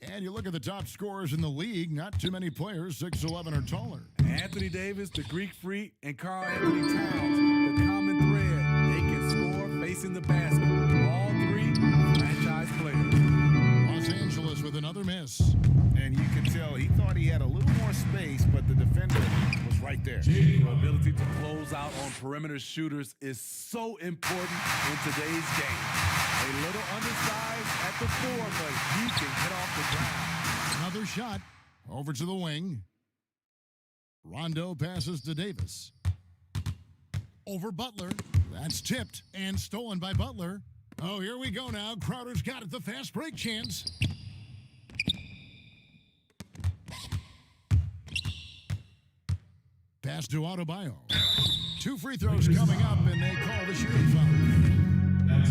And you look at the top scorers in the league, not too many players 6'11" or taller. Anthony Davis, the Greek Freak, and Karl Anthony Towns, the common thread, they can score facing the basket. All three franchise players. Los Angeles with another miss. And you can tell he thought he had a little more space, but the defender was right there. The ability to close out on perimeter shooters is so important in today's game. A little undersized at the floor, but he can hit off the ground. Another shot over to the wing. Rondo passes to Davis. Over Butler. That's tipped and stolen by Butler. Oh, here we go now. Crowder's got it. The fast break chance. Pass to Adebayo. 2 free throws coming up, and they call the shooting foul. And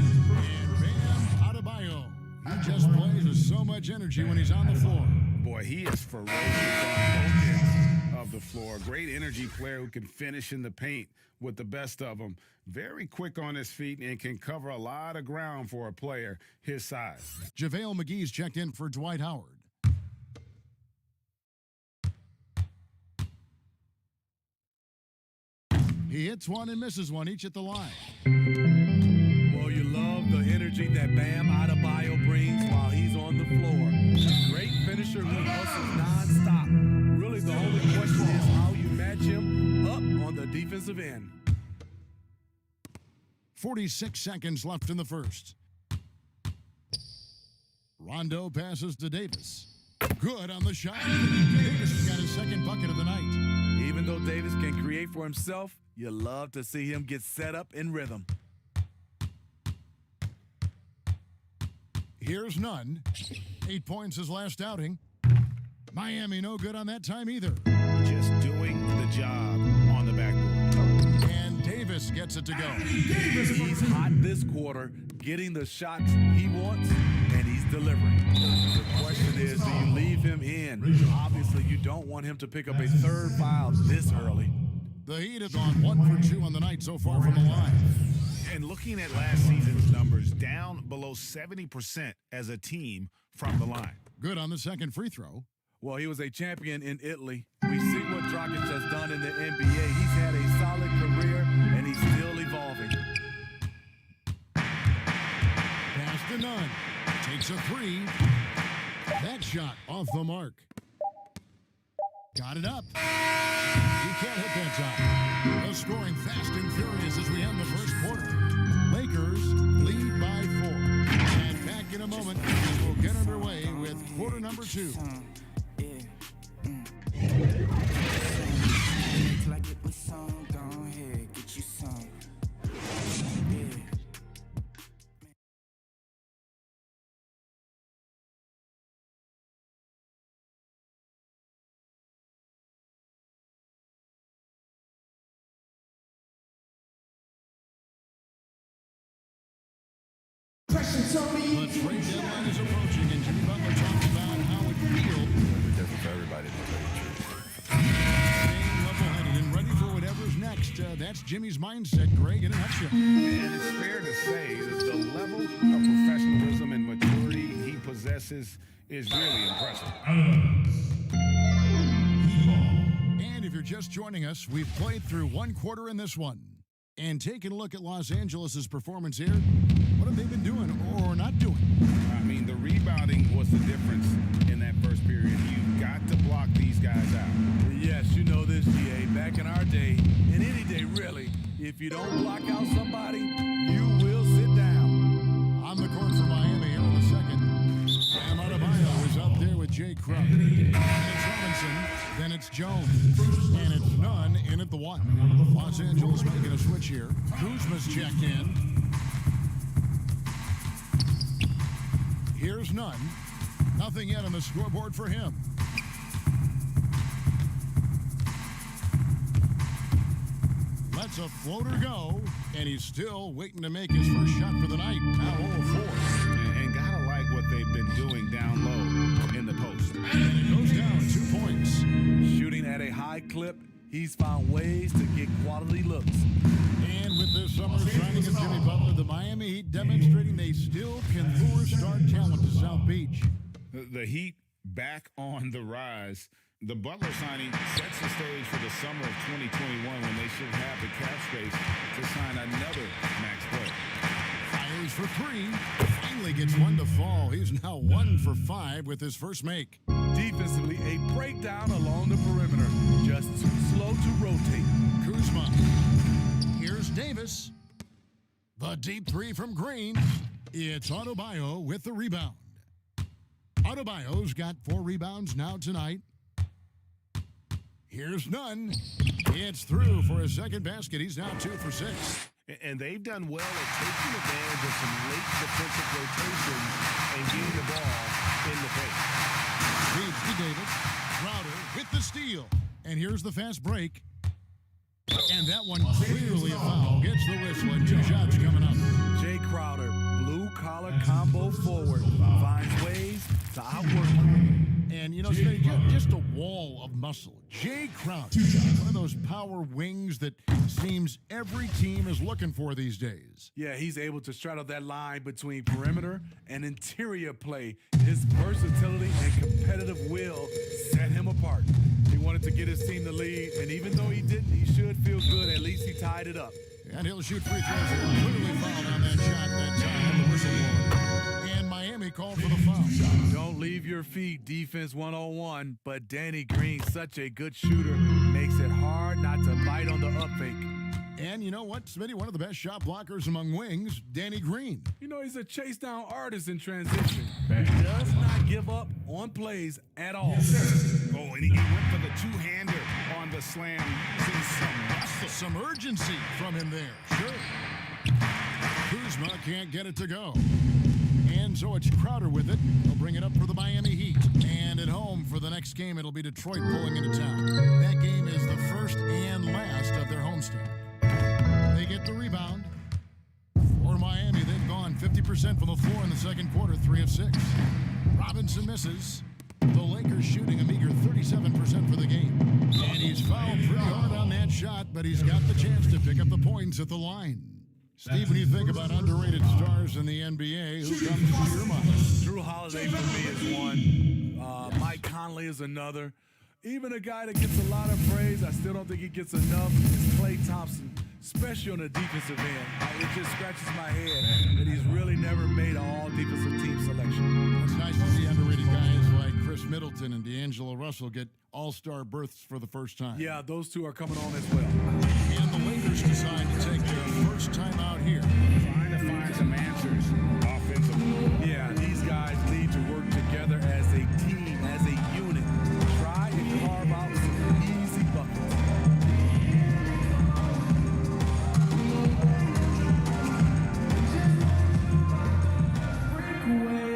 Bam Adebayo. He just plays with so much energy when he's on the floor. Boy, he is ferocious on both ends of the floor. Great energy player who can finish in the paint with the best of them. Very quick on his feet and can cover a lot of ground for a player his size. JaVale McGee's checked in for Dwight Howard. He hits one and misses one, each at the line. Well, you love the energy that Bam Adebayo brings while he's on the floor. Great finisher who hustles nonstop. Really, the only question is how you match him up on the defensive end. 46 seconds left in the first. Rondo passes to Davis. Good on the shot. Davis has got his second bucket of the night. Even though Davis can create for himself, you love to see him get set up in rhythm. Here's Nunn. 8 points his last outing. Miami no good on that time either. Just doing the job on the backboard. And Davis gets it to go. He's hot this quarter, getting the shots he wants, and he's delivering. The question is, do you leave him in? Obviously, you don't want him to pick up a third foul this early. The Heat have gone 1 for 2 on the night so far from the line. And looking at last season's numbers, down below 70% as a team from the line. Good on the second free throw. Well, he was a champion in Italy. We see what Dragic has done in the NBA. He's had a solid career, and he's still evolving. Pass to Nunn. Takes a three. That shot off the mark. Got it up. He can't hit that shot. The scoring fast and furious as we end the first quarter. Lakers lead by 4. And back in a moment as we'll get underway with quarter number 2. Like it was song, go ahead, get you some. The trade deadline is approaching, and Jimmy Butler talks about how it feels. It's different for everybody to tell you the truth. Staying level-headed and ready for whatever's next. That's Jimmy's mindset, Greg, in a nutshell. And it's fair to say that the level of professionalism and maturity he possesses is really impressive. And if you're just joining us, we've played through 1 quarter in this one. And taking a look at Los Angeles' performance here, what have they been doing or not doing? I mean, the rebounding was the difference in that first period. You've got to block these guys out. Yes, you know this, GA. Back in our day, and any day really, if you don't block out somebody, you will sit down. On the court for Miami here in the second. Bam Adebayo is up there with Jay Crowder. And it's Robinson, then it's Jones, and it's Nunn in at the 1. Los Angeles making a switch here. Kuzma's checked in. Here's Nunn. Nothing yet on the scoreboard for him. Lets a floater go, and he's still waiting to make his first shot for the night. Now 0-4. And gotta like what they've been doing down low in the post. And it goes down 2 points. Shooting at a high clip, he's found ways to get quality looks. And with this summer's signing of Jimmy Butler, the Miami Heat demonstrating they still can lure star talent to South Beach. The Heat back on the rise. The Butler signing sets the stage for the summer of 2021 when they should have the cap space to sign another max player. Fires for 3. Finally gets one to fall. He's now 1 for 5 with his first make. Defensively, a breakdown along the perimeter. Just too slow to rotate. Kuzma. Here's Davis. The deep 3 from Green. It's Adebayo with the rebound. Adebayo's got 4 rebounds now tonight. Here's Nunn. It's through for his second basket. He's now 2 for 6. And they've done well at taking advantage of some late defensive rotations and getting the ball in the paint. Reeves to Davis. Crowder with the steal. And here's the fast break. And that one clearly a foul. Gets the whistle and 2 shots coming up. Jay Crowder, blue-collar combo forward, finds ways to outwork you. And, You know, just a wall of muscle. Jay Crowder, one of those power wings that seems every team is looking for these days. Yeah, he's able to straddle that line between perimeter and interior play. His versatility and competitive will set him apart. He wanted to get his team the lead, and even though he didn't, he should feel good. At least he tied it up. And he'll shoot free throws. Clearly fouled on that shot that time. The whistle blew. And Miami called for the foul. Don't leave your feet, defense 101. But Danny Green, such a good shooter, makes it hard not to bite on the up fake. And you know what, Smitty? One of the best shot blockers among wings, Danny Green. You know, he's a chase down artist in transition. He does not give up on plays at all. Oh, and he went for the two-hander on the slam. Some urgency from him there. Sure. Kuzma can't get it to go. And so it's Crowder with it. He'll bring it up for the Miami Heat. And at home for the next game, it'll be Detroit pulling into town. That game is the first and last of their homestand. They get the rebound. For Miami, they've gone 50% from the floor in the second quarter, 3 of 6. Robinson misses. The Lakers shooting a meager 37% for the game. And he's fouled pretty hard on that shot, but he's got the chance to pick up the points at the line. Steve, when you think about underrated stars in the NBA, who comes to your mind? Drew Holiday for me is one. Mike Conley is another. Even a guy that gets a lot of praise, I still don't think he gets enough, is Klay Thompson, especially on the defensive end. It just scratches my head that he's really never made an all-defensive team selection. It's nice to see underrated guys like Chris Middleton and D'Angelo Russell get all-star berths for the first time. Yeah, those two are coming on as well. And the Lakers decide to take their first time out here. Trying to find some answers offensively. Yeah, these guys need to work together as a team, as a unit. Try and carve out some easy buckets.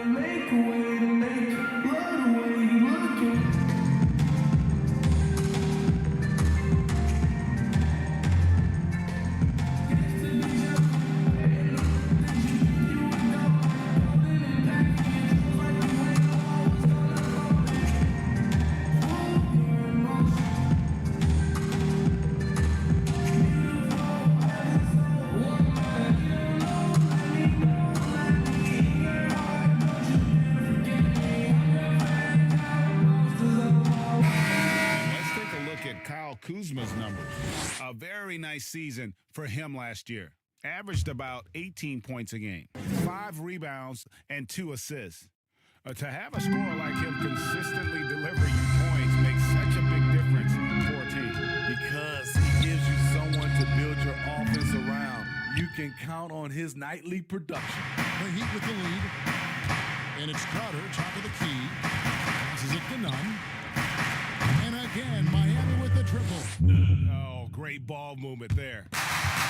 Make a way to make it. Love the way you looking. Kuzma's numbers. A very nice season for him last year. Averaged about 18 points a game, 5 rebounds, and 2 assists. To have a scorer like him consistently delivering you points makes such a big difference for a team. Because he gives you someone to build your offense around. You can count on his nightly production. The Heat with the lead. And it's Crowder, top of the key. Passes it to Nunn. And again, Miami with the triple. Oh, great ball movement there.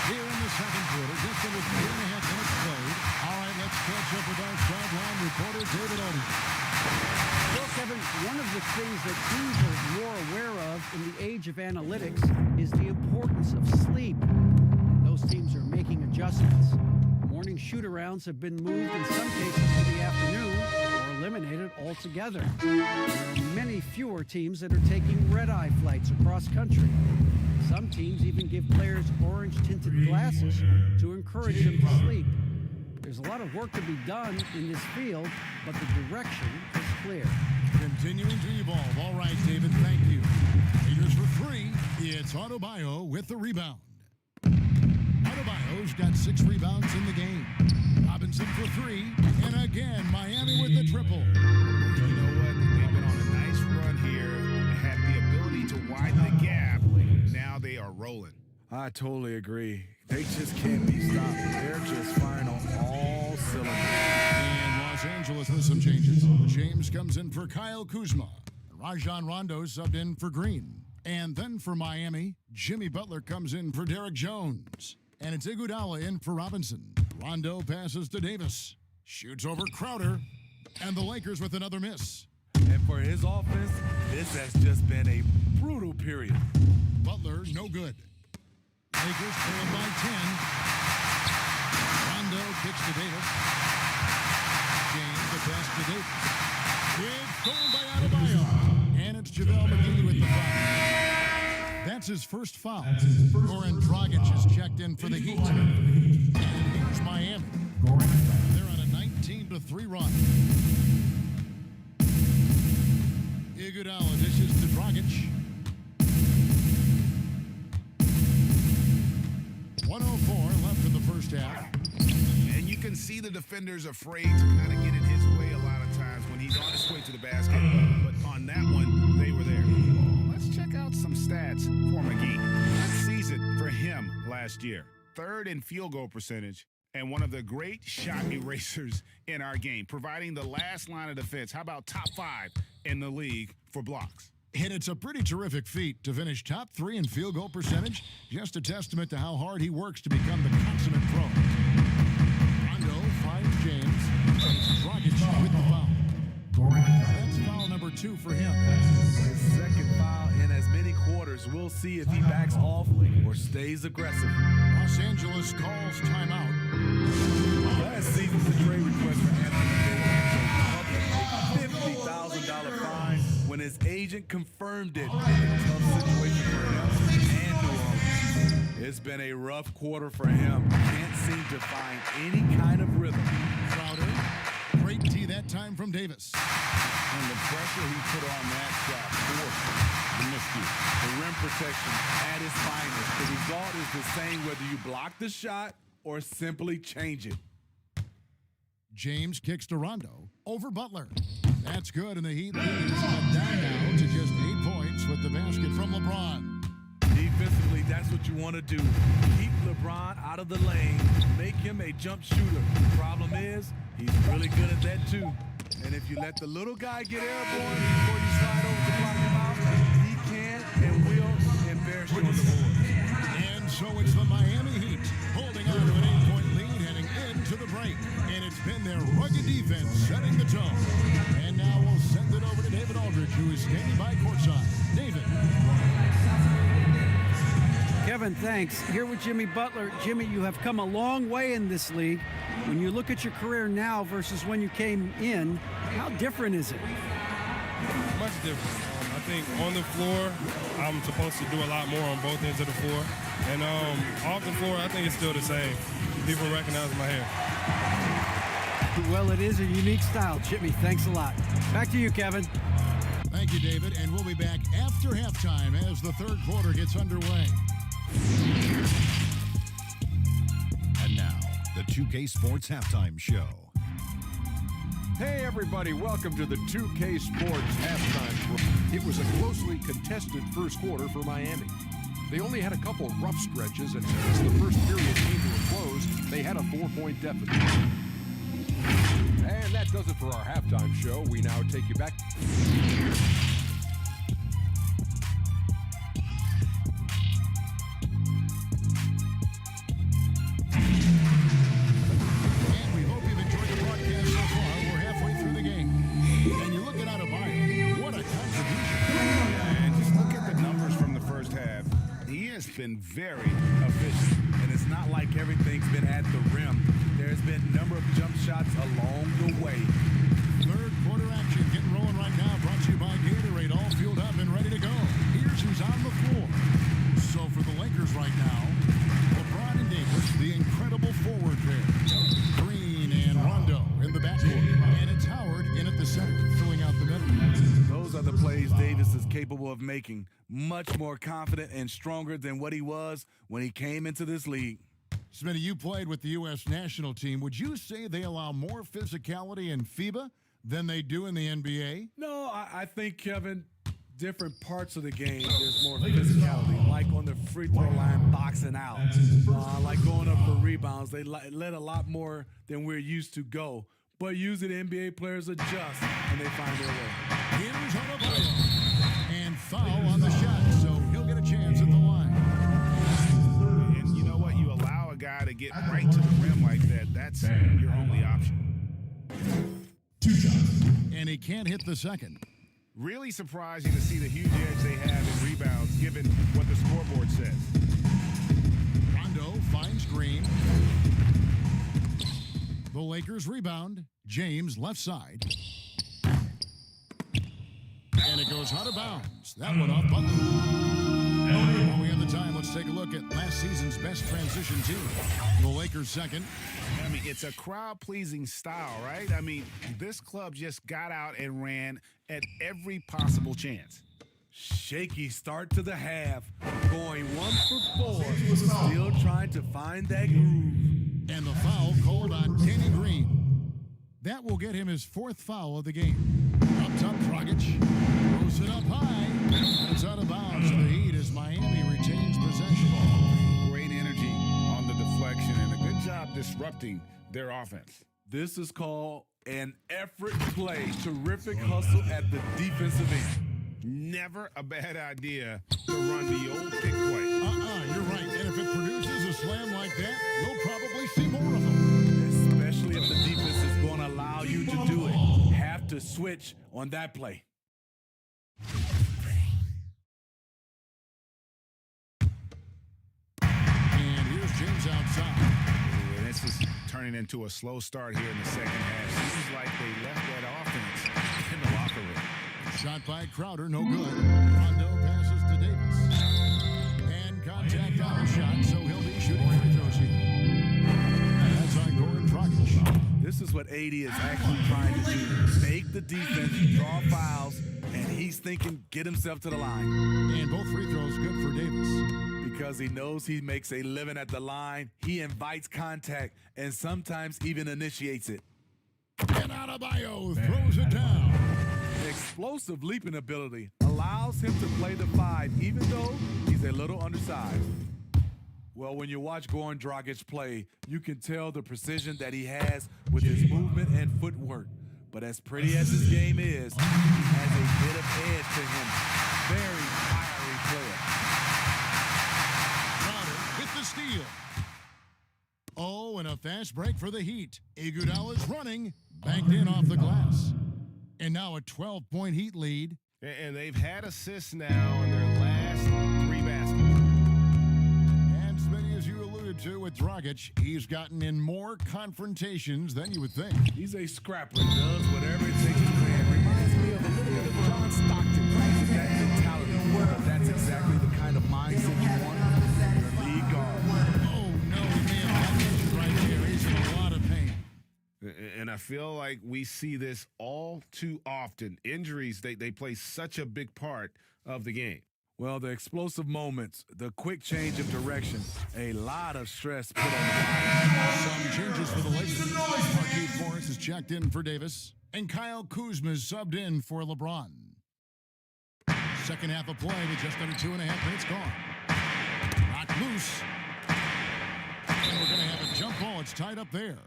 Here in the second quarter, just under 3.5 minutes played. All right, let's catch up with our sideline reporter, David Odie. Well, Kevin, one of the things that teams are more aware of in the age of analytics is the importance of sleep. Those teams are making adjustments. Morning shoot-arounds have been moved in some cases to the afternoon or eliminated altogether. There are many fewer teams that are taking red-eye flights across country. Some teams even give players orange-tinted glasses to encourage them to sleep. There's a lot of work to be done in this field, but the direction is clear. Continuing to evolve. All right, David, thank you. Here's for 3. It's Adebayo with the rebound. Adebayo's got 6 rebounds in the game. Robinson for 3. And again, Miami with the triple. You know what? They've been on a nice run here. Had the ability to widen the gap. Now they are rolling. I totally agree. They just can't be stopped. They're just firing on all cylinders. And Los Angeles with some changes. James comes in for Kyle Kuzma. Rajon Rondo subbed in for Green. And then for Miami, Jimmy Butler comes in for Derek Jones. And it's Iguodala in for Robinson. Rondo passes to Davis. Shoots over Crowder. And the Lakers with another miss. And for his offense, this has just been a brutal period. Butler, no good. Lakers trail by 10. Rondo kicks to Davis. James, the pass to Davis. It's stolen by Adebayo. JaVale McGee with the foul. That's his first foul. Goran Dragic has checked in for the Heat. And here's Miami. They're on a 19-3 run. Iguodala dishes to Dragic. 1:04 left in the first half. And you can see the defender's afraid to kind of get in his way a lot of times when he's on his way to the basket. But on that one, they were there. Let's check out some stats for McGee. Good season for him last year. Third in field goal percentage and one of the great shot erasers in our game, providing the last line of defense. How about top 5 in the league for blocks? And it's a pretty terrific feat to finish top 3 in field goal percentage. Just a testament to how hard he works to become the consummate pro. Rondo finds James. And it's Dragic with the foul. That's foul number 2 for him. His second foul in as many quarters. We'll see if he backs off or stays aggressive. Los Angeles calls timeout. Last season, the trade request for Anthony Davis was a $50,000 fine when his agent confirmed it. In a tough situation for him and New Orleans. It's been a rough quarter for him. Can't seem to find any kind of rhythm. Crowder, great tee that time from Davis. And the pressure he put on that shot forced the miscue. The rim protection at its finest. The result is the same whether you block the shot or simply change it. James kicks to Rondo over Butler. That's good, and the Heat leads down now to just 8 points with the basket from LeBron. Defensively, that's what you want to do. Keep LeBron out of the lane. Make him a jump shooter. Problem is, he's really good at that too. And if you let the little guy get airborne before you slide over to block him out, he can and will embarrass you on the board. And so it's the Miami Heat holding on to an 8-point lead heading into the break. And it's been their rugged defense setting the tone. And now we'll send it over to David Aldridge, who is standing by courtside. David. Kevin, thanks. Here with Jimmy Butler. Jimmy, you have come a long way in this league. When you look at your career now versus when you came in, how different is it? Much different. I think on the floor, I'm supposed to do a lot more on both ends of the floor. And off the floor, I think it's still the same. People recognize my hair. Well, it is a unique style. Jimmy, thanks a lot. Back to you, Kevin. Thank you, David. And we'll be back after halftime as the third quarter gets underway. And now, the 2K Sports Halftime Show. Hey everybody, welcome to the 2K Sports Halftime. It was a closely contested first quarter for Miami. They only had a couple rough stretches, and as the first period came to a close, they had a 4-point deficit. And that does it for our halftime show. We now take you back. Been very efficient. And it's not like everything's been at the rim. There's been a number of jump shots along the way. Third quarter action getting rolling right now. Brought to you by Gatorade. All fueled up and ready to go. Here's who's on the floor. So for the Lakers right now, LeBron and Davis, the incredible forward pair. Green and Rondo in the backcourt. And it's Howard in at the center, filling out the middle. Those are the plays Davis is capable of making. Much more confident and stronger than what he was when he came into this league. Smitty, you played with the U.S. national team. Would you say they allow more physicality in FIBA than they do in the NBA? No, I think, Kevin, different parts of the game, there's more physicality. Like on the free throw line, boxing out. Like going up for rebounds. They let a lot more than we're used to go. But usually the NBA players adjust and they find their way. Here's Adebayo. And foul on the shot, so he'll get a chance at the line. And you know what? You allow a guy to get right to the rim like that. That's your only option. 2 shots. And he can't hit the second. Really surprising to see the huge edge they have in rebounds, given what the scoreboard says. Rondo finds Green. The Lakers rebound. James left side. And a it goes out of bounds. That one off Butler. While we have the time, let's take a look at last season's best transition team. The Lakers second. I mean, it's a crowd-pleasing style, right? I mean, this club just got out and ran at every possible chance. Shaky start to the half, going 1 for 4, still trying to find that groove. And the foul called on Danny Green. That will get him his 4th foul of the game. Up top, Dragic throws it up high. And it's out of bounds to the Heat as Miami retains possession. Great energy on the deflection and a good job disrupting their offense. This is called an effort play. Terrific hustle at the defensive end. Never a bad idea to run the old pick play. You're right. And if it produces a slam like that, we'll probably see more of them. Especially if the defense is going to allow you to do it. Have to switch on that play. And here's James outside. Ooh, this is turning into a slow start here in the second half. Seems like they left that offense in the locker room. Shot by Crowder, no good. Rondo passes to Davis. And contact on the shot, so he'll be shooting free throws here. That's on Goran Dragic. This is what AD is actually trying to do. Make the defense draw fouls, and he's thinking get himself to the line. And both free throws good for Davis. Because he knows he makes a living at the line, he invites contact and sometimes even initiates it. And Adebayo throws it down. Explosive leaping ability allows him to play the 5, even though he's a little undersized. Well, when you watch Goran Dragic play, you can tell the precision that he has with his movement and footwork. But as pretty as his game is, he has a bit of edge to him. Very fiery player. Crowder with the steal. Oh, and a fast break for the Heat. Iguodala's running, banked in off the glass. And now a 12-point Heat lead. And they've had assists now in their last 3 baskets. And Smitty, as you alluded to with Dragic, he's gotten in more confrontations than you would think. He's a scrapper. Does whatever it takes to win. Reminds me of a little bit of John Stockton. That mentality. That's exactly the kind of mindset you want in the league guard. Oh, no, he may have gotten right there. He's in a lot of pain. And I feel like we see this all too often. Injuries, they play such a big part of the game. Well, the explosive moments, the quick change of direction, a lot of stress put on the body. Some changes for the Lakers. Markieff Morris is checked in for Davis, and Kyle Kuzma is subbed in for LeBron. Second half of play with just under 2.5 minutes gone. Knocked loose. And we're going to have a jump ball. It's tied up there.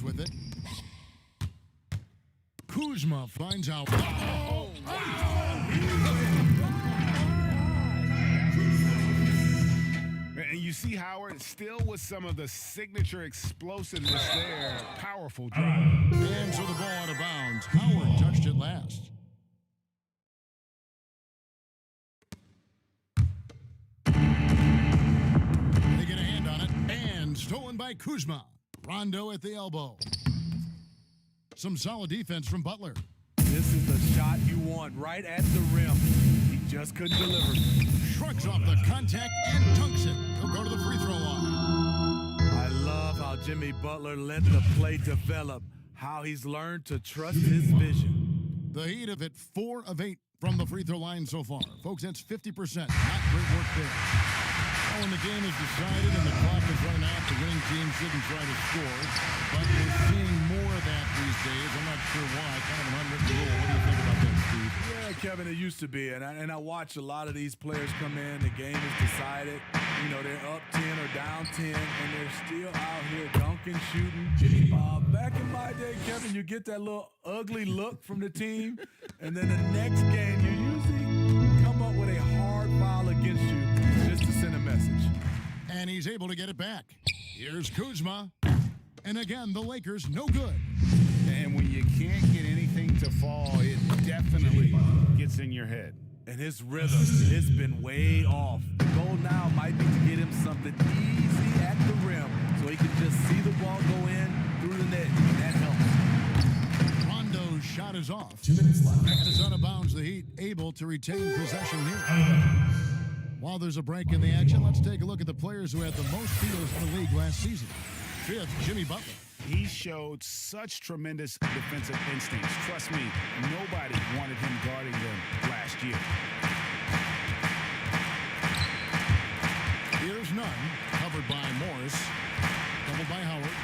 With it. Kuzma finds out. Oh, And you see Howard still with some of the signature explosiveness there. Powerful drive. And so the ball out of bounds. Howard touched it last. They get a hand on it. And stolen by Kuzma. Rondo at the elbow. Some solid defense from Butler. This is the shot you want right at the rim. He just couldn't deliver. Shrugs off the contact and dunks it. He'll go to the free throw line. I love how Jimmy Butler let the play develop, how he's learned to trust his vision. The Heat have hit 4 of 8 from the free throw line so far. Folks, that's 50%. Not great work there. When the game is decided and the clock is running out, the winning team shouldn't try to score. But we're seeing more of that these days. I'm not sure why. Kind of an unwritten rule. What do you think about that, Steve? Yeah, Kevin, it used to be. And I watch a lot of these players come in. The game is decided. You know, they're up 10 or down 10, and they're still out here dunking, shooting. Back in my day, Kevin, you get that little ugly look from the team. And then the next game, you usually come up with a hard foul against you just to send a message. And he's able to get it back. Here's Kuzma. And again, the Lakers, no good. And when you can't get anything to fall, it definitely gets in your head. And his rhythm, it's been way off. The goal now might be to something easy at the rim so he can just see the ball go in through the net, and that helps. Rondo's shot is off. 2 minutes left. And it's out of bounds. The Heat able to retain possession here. While there's a break in the action, let's take a look at the players who had the most steals in the league last season. Fifth, Jimmy Butler. He showed such tremendous defensive instincts. Trust me, nobody wanted him guarding them last year. Here's none, covered by Morris. Doubled by Howard.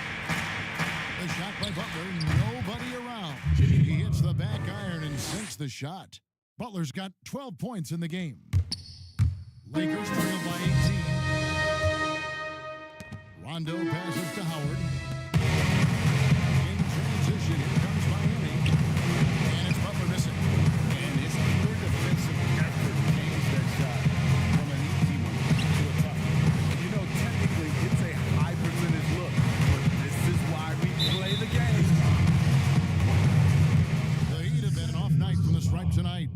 The shot by Butler, nobody around. He hits the back iron and sinks the shot. Butler's got 12 points in the game. Lakers trail by 18. Rondo passes to Howard. In transition, here comes Miami. And it's Butler missing. And his pure defensive effort changed that shot from an easy one to a tough one. You know, technically, it's a high percentage look, but this is why we play the game. The Heat have been an off night from the stripe tonight.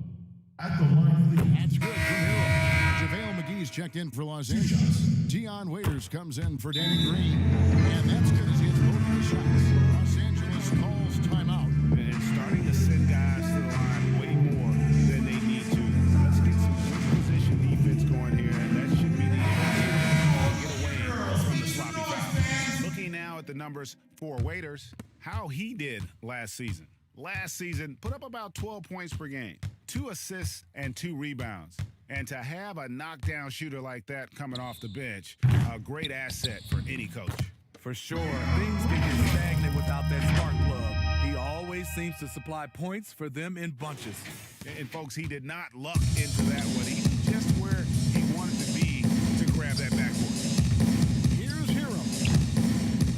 At the line, That's good from Hero. JaVale McGee's checked in for Los Angeles. Dion Waiters comes in for Danny Green. And that's good as he hits both of the shots. Los Angeles calls timeout. And starting to send guys to the line way more than they need to. Let's get some good position defense going here, and that should be the end. Get away from the sloppy foul. Looking now at the numbers for Waiters, how he did last season. Last season, put up about 12 points per game, 2 assists and 2 rebounds. And to have a knockdown shooter like that coming off the bench, a great asset for any coach. For sure, things can get stagnant without that spark plug. He always seems to supply points for them in bunches. And folks, he did not luck into that one. He's just where he wanted to be to grab that backboard. Here's Hero.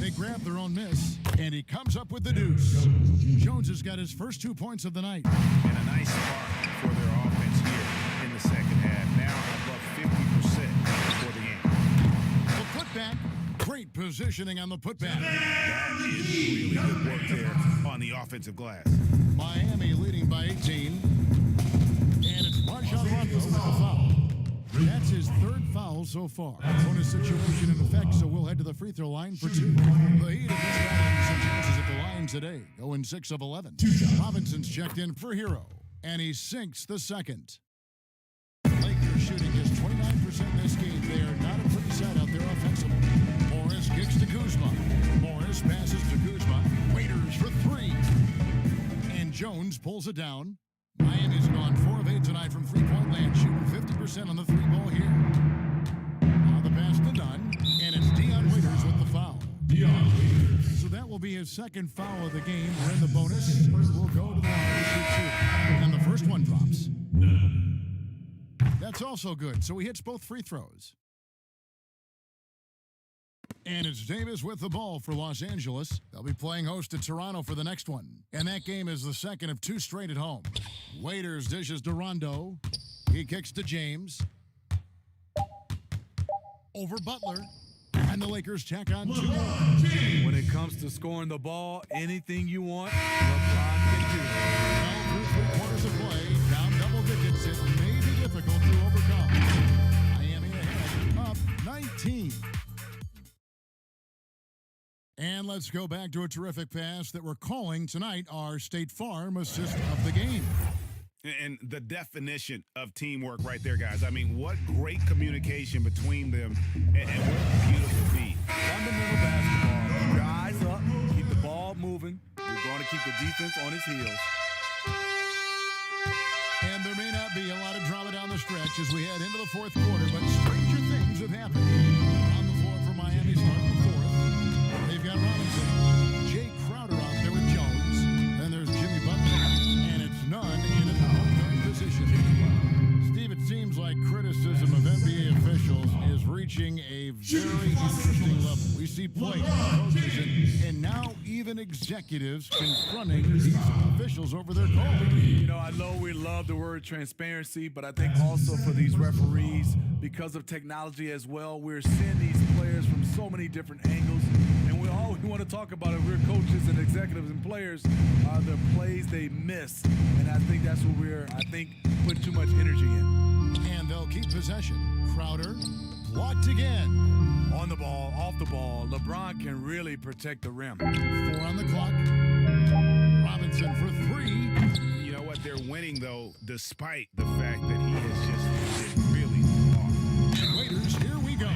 They grab their own miss, and he comes up with the deuce. Jones has got his first 2 points of the night. And a nice spark for their offense here in the second half. Now above 50% for the game. The putback. Great positioning on the putback. That is really good work there on the offensive glass. Miami leading by 18. And it's Rajon Rondo with the foul. That's his third foul so far. Bonus situation in effect, so we'll head to the free throw line for 2. The Heat have just had some chances at the line today, going 6 of 11. Robinson's checked in for Hero, and he sinks the second. Lakers shooting just 29% this game. They are not a pretty sight out there offensively. Morris kicks to Kuzma. Morris passes to Kuzma. Waiters for 3. And Jones pulls it down. Miami's gone 4 of 8 tonight from three-point land, shooting 50% on the 3-ball here. Now the pass to Dunn, and it's Dion Waiters with the foul. So that will be his second foul of the game. We're in the bonus. We'll go to the line to shoot 2. And the first one drops. That's also good. So he hits both free throws. And it's Davis with the ball for Los Angeles. They'll be playing host to Toronto for the next one. And that game is the second of 2 straight at home. Waiters dishes to Rondo. He kicks to James. Over Butler. And the Lakers tack on 2 more. When it comes to scoring the ball, anything you want, LeBron can do. Well, through 3 quarters of play, down double digits, it may be difficult to overcome. Miami ahead, up 19. And let's go back to a terrific pass that we're calling tonight our State Farm assist of the game. And the definition of teamwork right there, guys. I mean, what great communication between them and what a beautiful feed. Fundamental basketball. Guys up, keep the ball moving. We're going to keep the defense on its heels. And there may not be a lot of drama down the stretch as we head into the 4th quarter, but stranger things have happened. On the floor for Miami starting the 4th. They've got Robinson, Jay Crowder out there with Jones. Then there's Jimmy Butler, and it's none in a point guard position. Steve, it seems like criticism of NBA officials is reaching a very interesting level. We see players, coaches, and now even executives confronting these officials over their calls. You know, I know we love the word transparency, but I think also for these referees, because of technology as well, we're seeing these players from so many different angles. And all we want to talk about if we're coaches and executives and players are the plays they miss. And I think that's what we're, putting too much energy in. And they'll keep possession. Crowder blocked again. On the ball, off the ball, LeBron can really protect the rim. 4 on the clock. Robinson for 3. You know what? They're winning, though, despite the fact that he has just been really off. And Waiters, here we go.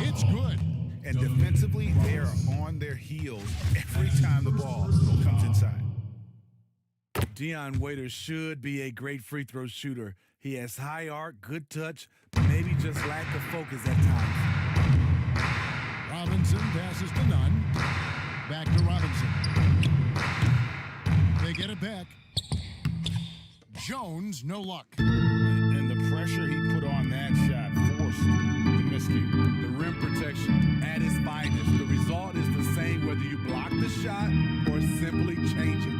It's good. And defensively, they are on their heels every time the ball comes inside. Dion Waiters should be a great free throw shooter. He has high arc, good touch, but maybe just lack of focus at times. Robinson passes to Nunn. Back to Robinson. They get it back. Jones, no luck. And the pressure he put on that shot forced the miscue. The rim protection at its finest. The result is the same whether you block the shot or simply change it.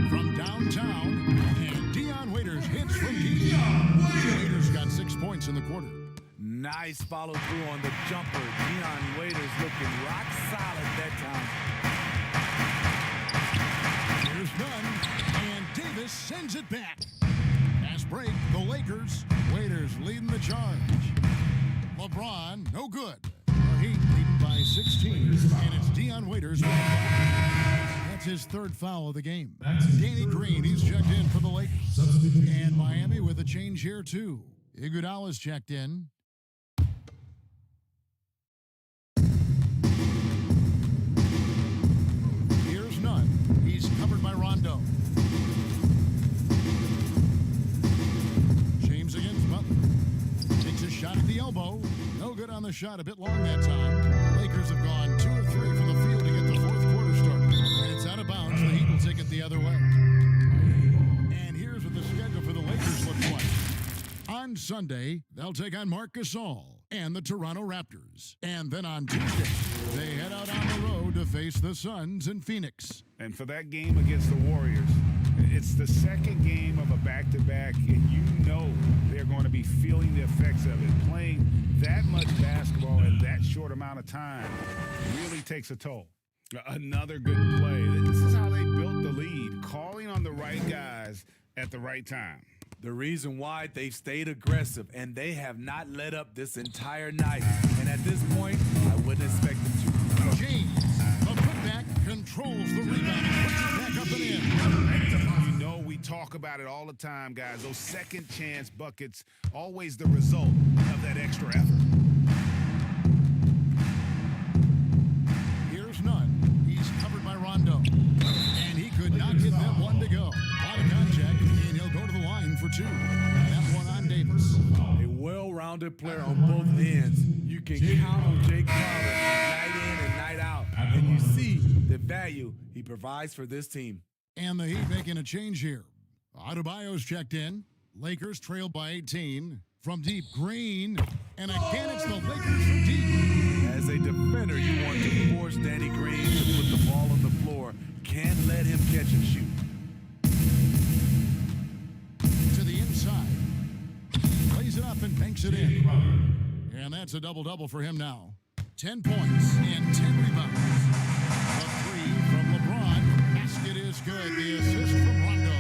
From downtown, and Dion Waiters hits from deep. Waiters got 6 points in the quarter. Nice follow through on the jumper. Dion Waiters looking rock solid that time. Here's Nunn, and Davis sends it back. Fast break, the Lakers. Waiters leading the charge. LeBron, no good. The Heat leading by 16, and it's Dion Waiters. That's his 3rd foul of the game. Danny Green, he's checked in for the Lakers. And Miami with a change here, too. Iguodala's checked in. Here's Nunn. He's covered by Rondo. James against Butler. Takes a shot at the elbow. No good on the shot. A bit long that time. Lakers have gone 2 of 3 from the field to get the 4th quarter started. And it's out of bounds. The Heat will take it the other way. And here's what the schedule for the Lakers looks like. On Sunday, they'll take on Marc Gasol and the Toronto Raptors. And then on Tuesday, they head out on the road to face the Suns in Phoenix. And for that game against the Warriors, it's the second game of a back-to-back, and you know they're going to be feeling the effects of it. Playing that much basketball in that short amount of time really takes a toll. Another good play. This is how they built the lead, calling on the right guys at the right time. The reason why they've stayed aggressive, and they have not let up this entire night. And at this point, I wouldn't expect them to. James, the putback, controls the rebound, puts it back up and in. You know, we talk about it all the time, guys. Those second chance buckets, always the result of that extra effort. Here's Nunn. He's covered by Rondo. And he could not get that one to go. Out of contact, and he'll go to the line for 2. That one on Davis. A well-rounded player on both ends. You can count on Jake Crowder night in and night out. And you see the value he provides for this team. And the Heat making a change here. Adebayo's checked in. Lakers trail by 18. From deep, Green. And again, it's the Lakers from deep. As a defender, you want to force Danny Green to put the ball on the floor. Can't let him catch and shoot. To the inside. Lays it up and banks it in. And that's a double-double for him now. 10 points and 10 rebounds. A 3 from LeBron. Basket is good. The assist from Rondo.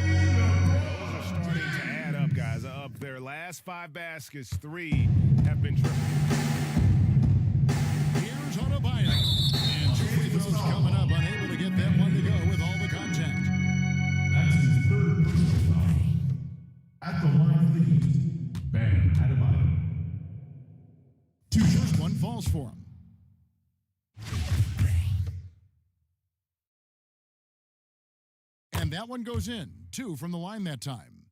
Those are starting to add up, guys. Of their last 5 baskets, 3 have been triple. Here's Adebayo. And 2 free throws coming up. Unable to get that one to go with all the contact. That's his 3rd personal foul. At the line for the Heat, Bam Adebayo. 2 shots, 1 falls for him. And that one goes in. 2 from the line that time.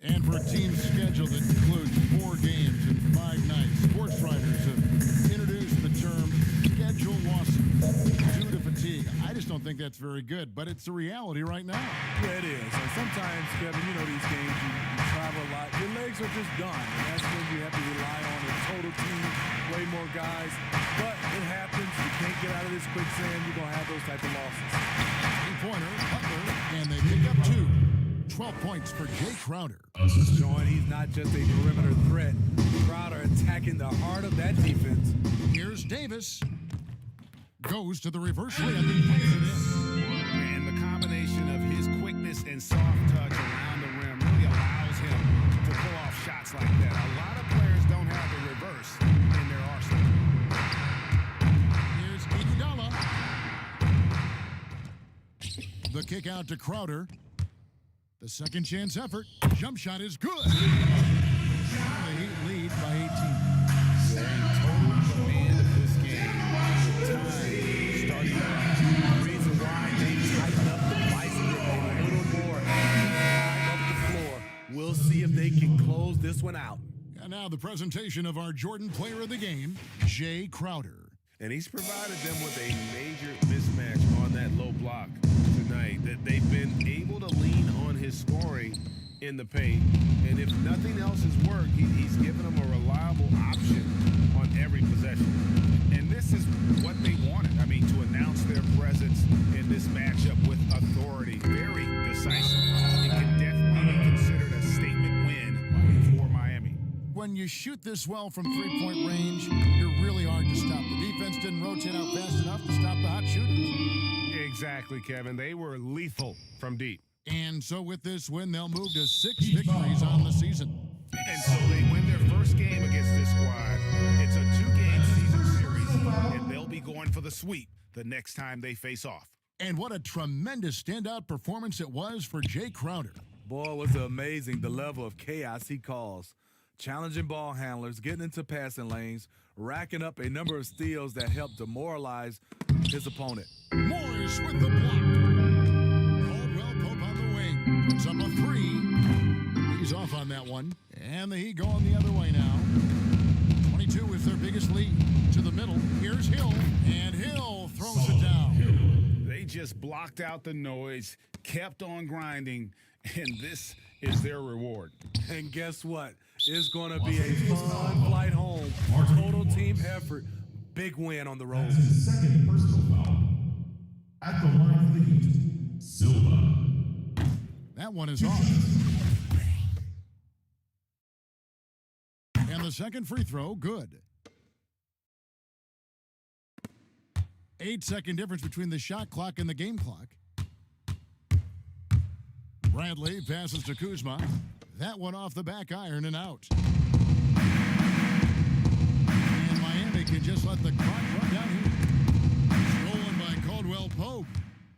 And for a team schedule that includes 4 games and 5 nights, sports writers have introduced the term schedule losses due to fatigue. I just don't think that's very good, but it's the reality right now. Yeah, it is. And sometimes, Kevin, you know these games, you travel a lot. Your legs are just done. And that's when you have to rely on a total team, way more guys. But it happens. You can't get out of this quicksand. You're going to have those type of losses. 3-pointer, Butler, and they pick up 2. 12 points for Jay Crowder. Showing he's not just a perimeter threat. Crowder attacking the heart of that defense. Here's Davis. Goes to the reverse layup and puts it in. And the combination of his quickness and soft touch around the rim really allows him to pull off shots like that. A lot of players don't have the reverse. kick out to Crowder. The second chance effort. Jump shot is good. The Heat lead by 18. They're in total command of this game. Time starting The reason why they tighten up the vice grip a little more up the floor. We'll see if they can close this one out. And now the presentation of our Jordan player of the game, Jay Crowder. And he's provided them with a major mismatch on that low block tonight. That they've been able to lean on his scoring in the paint. And if nothing else has worked, he's given them a reliable option on every possession. And this is what they wanted. I mean, to announce their presence in this matchup with authority. Very decisive. It can definitely be considered a statement win for Miami. When you shoot this well from three-point range, you're really hard to stop. The defense didn't rotate out fast enough to stop the hot shooters. Exactly, Kevin. They were lethal from deep. And so with this win, they'll move to 6 victories on the season. And so they win their first game against this squad. It's a 2-game season series, and they'll be going for the sweep the next time they face off. And what a tremendous standout performance it was for Jay Crowder. Boy, was it amazing the level of chaos he caused. Challenging ball handlers, getting into passing lanes, racking up a number of steals that helped demoralize his opponent. Morris with the block. Caldwell Pope on the wing. Puts up a 3. He's off on that one. And the Heat going the other way now. 22 is their biggest lead. To the middle. Here's Hill. And Hill throws it down. They just blocked out the noise, kept on grinding, and this is their reward. And guess what? It's going to be a fun flight home. Total team effort. Big win on the road. That's his second personal foul. At the line for the Heat, Silva. That one is off. And the second free throw, good. 8-second difference between the shot clock and the game clock. Bradley passes to Kuzma. That one off the back iron and out. And Miami can just let the clock run down here. Stolen by Caldwell Pope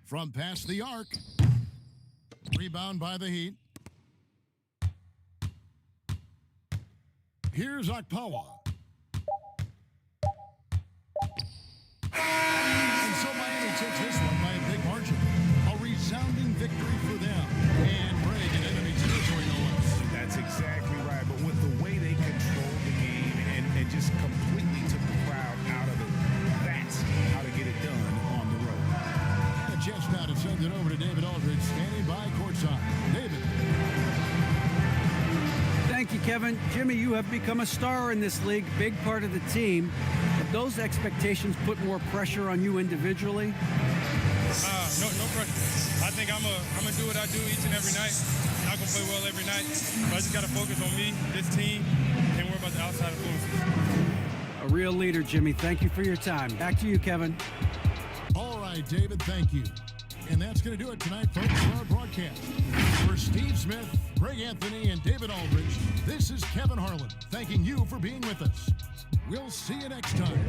from past the arc. Rebound by the Heat. Here's Akpawa. And so Miami takes this one by a big margin. A resounding victory for them. And break in enemy territory, no less. That's exactly right. But with the way they controlled the game and just completely took the crowd out of it, that's how to get it done on the road. And a chance now to send it over to David Aldridge, standing by courtside. David. Thank you, Kevin. Jimmy, you have become a star in this league, big part of the team. Have those expectations put more pressure on you individually? No pressure. I think I'm gonna do what I do each and every night. I'm not gonna play well every night, but I just gotta focus on me, this team, and worry about the outside influences. A real leader, Jimmy. Thank you for your time. Back to you, Kevin. All right, David, thank you. And that's going to do it tonight, folks, for our broadcast. For Steve Smith, Greg Anthony, and David Aldridge, this is Kevin Harlan, thanking you for being with us. We'll see you next time.